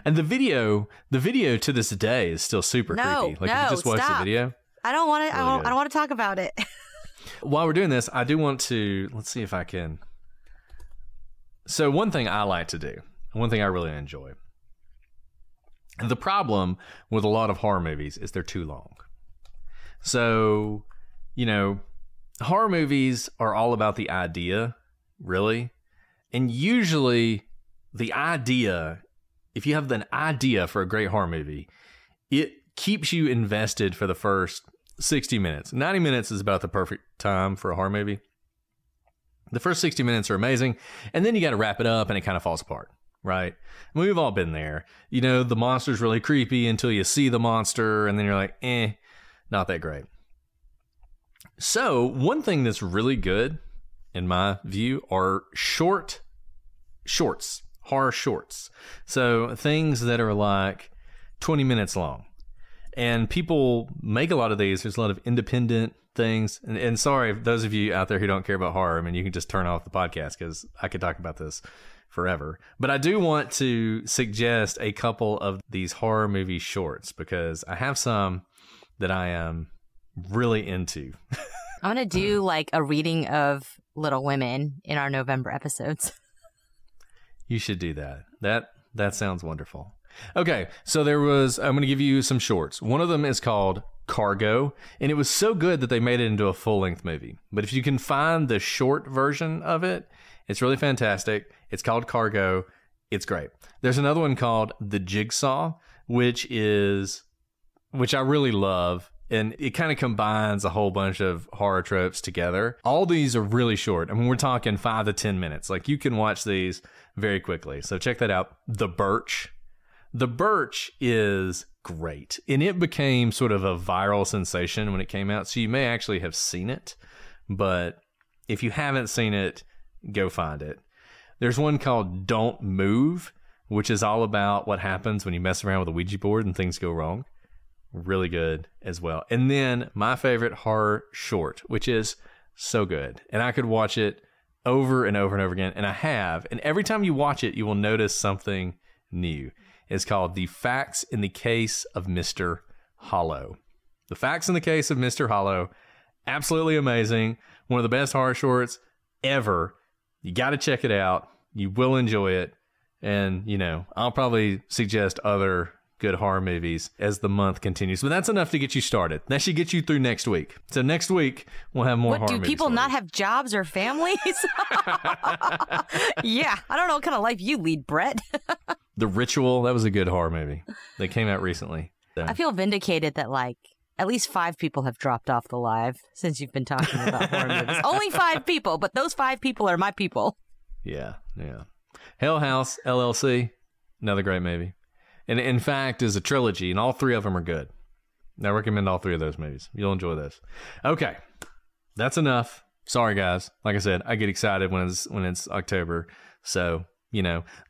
And the video to this day is still super creepy. Like if you just watch the video. I don't want to. Really I don't want to talk about it. While we're doing this, I do want to. Let's see if I can. So one thing I like to do, one thing I really enjoy. The problem with a lot of horror movies is they're too long. So, horror movies are all about the idea, really. And usually the idea, if you have an idea for a great horror movie, it keeps you invested for the first 60 minutes. 90 minutes is about the perfect time for a horror movie. The first 60 minutes are amazing, and then you got to wrap it up and it kind of falls apart, right? I mean, we've all been there. The monster's really creepy until you see the monster, and then you're like, not that great. So one thing that's really good, in my view, are shorts, horror shorts. So things that are like 20 minutes long. And people make a lot of these. There's a lot of independent things. And sorry, those of you out there who don't care about horror, I mean, you can just turn off the podcast because I could talk about this forever. But I do want to suggest a couple of these horror movie shorts because I have some that I am really into. I'm going to do like a reading of Little Women in our November episodes. You should do that. That sounds wonderful. Okay, so I'm going to give you some shorts. One of them is called Cargo, and it was so good that they made it into a full-length movie. But if you can find the short version of it, it's really fantastic. It's called Cargo. It's great. There's another one called The Jigsaw, which I really love. And it kind of combines a whole bunch of horror tropes together. All these are really short. I mean, we're talking 5 to 10 minutes. Like you can watch these very quickly. So check that out. The Birch. The Birch is great. And it became sort of a viral sensation when it came out. So you may actually have seen it. But if you haven't seen it, go find it. There's one called Don't Move, which is all about what happens when you mess around with a Ouija board and things go wrong. Really good as well. And then my favorite horror short, which is so good. And I could watch it over and over and over again. And I have. And every time you watch it, you will notice something new. It's called The Facts in the Case of Mr. Hollow. The Facts in the Case of Mr. Hollow. Absolutely amazing. One of the best horror shorts ever. You got to check it out. You will enjoy it. And, I'll probably suggest other good horror movies as the month continues. But that's enough to get you started. That should get you through next week. So next week, we'll have more horror movies. Do people not have jobs or families? Yeah. I don't know what kind of life you lead, Brett. The Ritual, that was a good horror movie. They came out recently. So. I feel vindicated that at least 5 people have dropped off the live since you've been talking about horror movies. Only 5 people, but those 5 people are my people. Yeah. Hell House, LLC, another great movie. And in fact, is a trilogy, and all 3 of them are good. I recommend all 3 of those movies. You'll enjoy those. Okay, that's enough. Sorry, guys. Like I said, I get excited when it's October. So,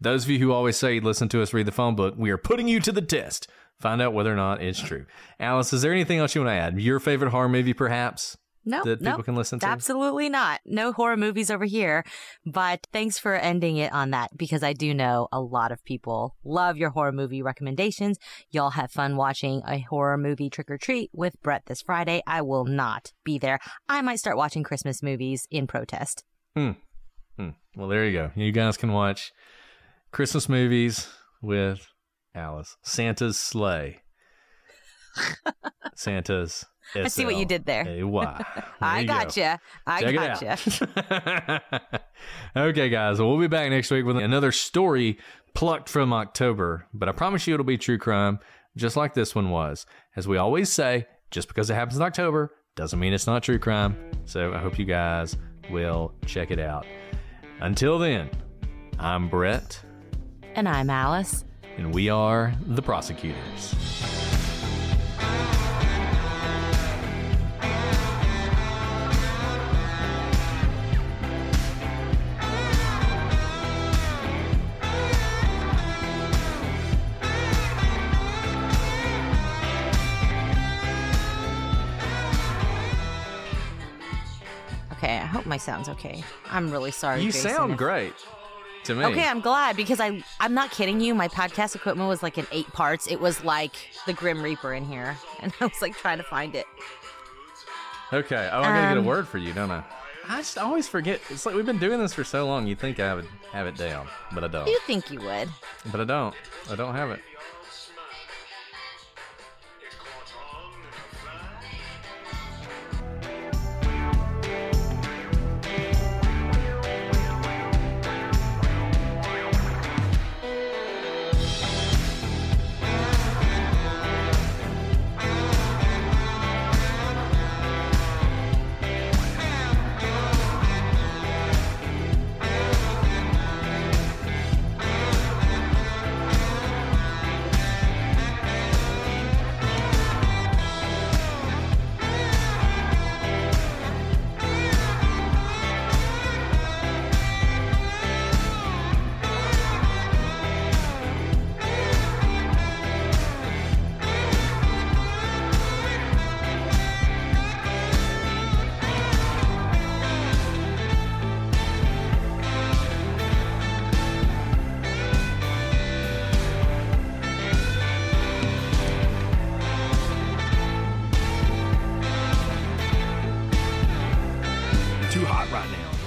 those of you who always say, listen to us read the phone book, we are putting you to the test. Find out whether or not it's true. Alice, is there anything else you want to add? Your favorite horror movie, perhaps? No, that people can listen to? Absolutely not. No horror movies over here. But thanks for ending it on that, because I do know a lot of people love your horror movie recommendations. Y'all have fun watching a horror movie trick or treat with Brett this Friday. I will not be there. I might start watching Christmas movies in protest. Well, there you go. You guys can watch Christmas movies with Alice. Santa's Sleigh. Santa's S-L-A-Y. I see what you did there. I gotcha. I gotcha. Okay, guys. Well, we'll be back next week with another story plucked from October. But I promise you it'll be true crime, just like this one was. As we always say, just because it happens in October doesn't mean it's not true crime. So I hope you guys will check it out. Until then, I'm Brett. And I'm Alice. And we are the Prosecutors. hope my sound's okay. I'm really sorry, You Jason. sound great to me. Okay, I'm glad because I'm not kidding you. My podcast equipment was like in 8 parts. It was like the Grim Reaper in here, and I was like trying to find it. Okay. Oh, I gotta get a word for you, don't I? I just always forget. It's like we've been doing this for so long. You'd think I would have it down, but I don't. You think you would. But I don't. I don't have it.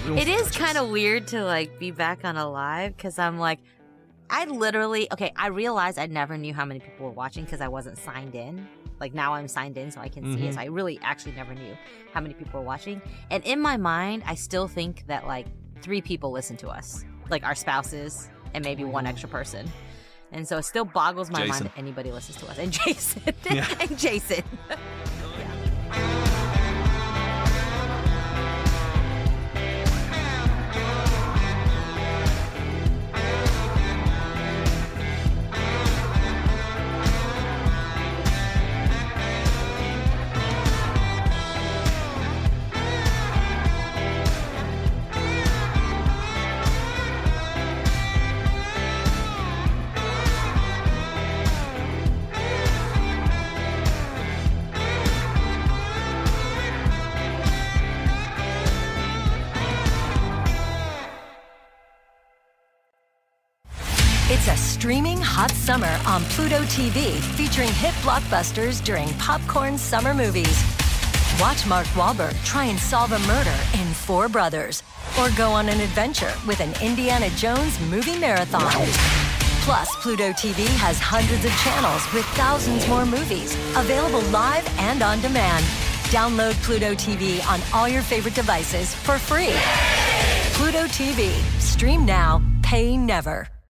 It is kind of weird to like be back on a live because I'm like, I realized I never knew how many people were watching because I wasn't signed in. Like now I'm signed in so I can see it. So I really actually never knew how many people were watching. And in my mind, I still think that like 3 people listen to us, like our spouses and maybe 1 extra person. And so it still boggles my mind that anybody listens to us. And Jason. Yeah. And Jason. It's a streaming hot summer on Pluto TV featuring hit blockbusters during popcorn summer movies. Watch Mark Wahlberg try and solve a murder in 4 Brothers or go on an adventure with an Indiana Jones movie marathon. Plus, Pluto TV has hundreds of channels with thousands more movies available live and on demand. Download Pluto TV on all your favorite devices for free. Pluto TV. Stream now, pay never.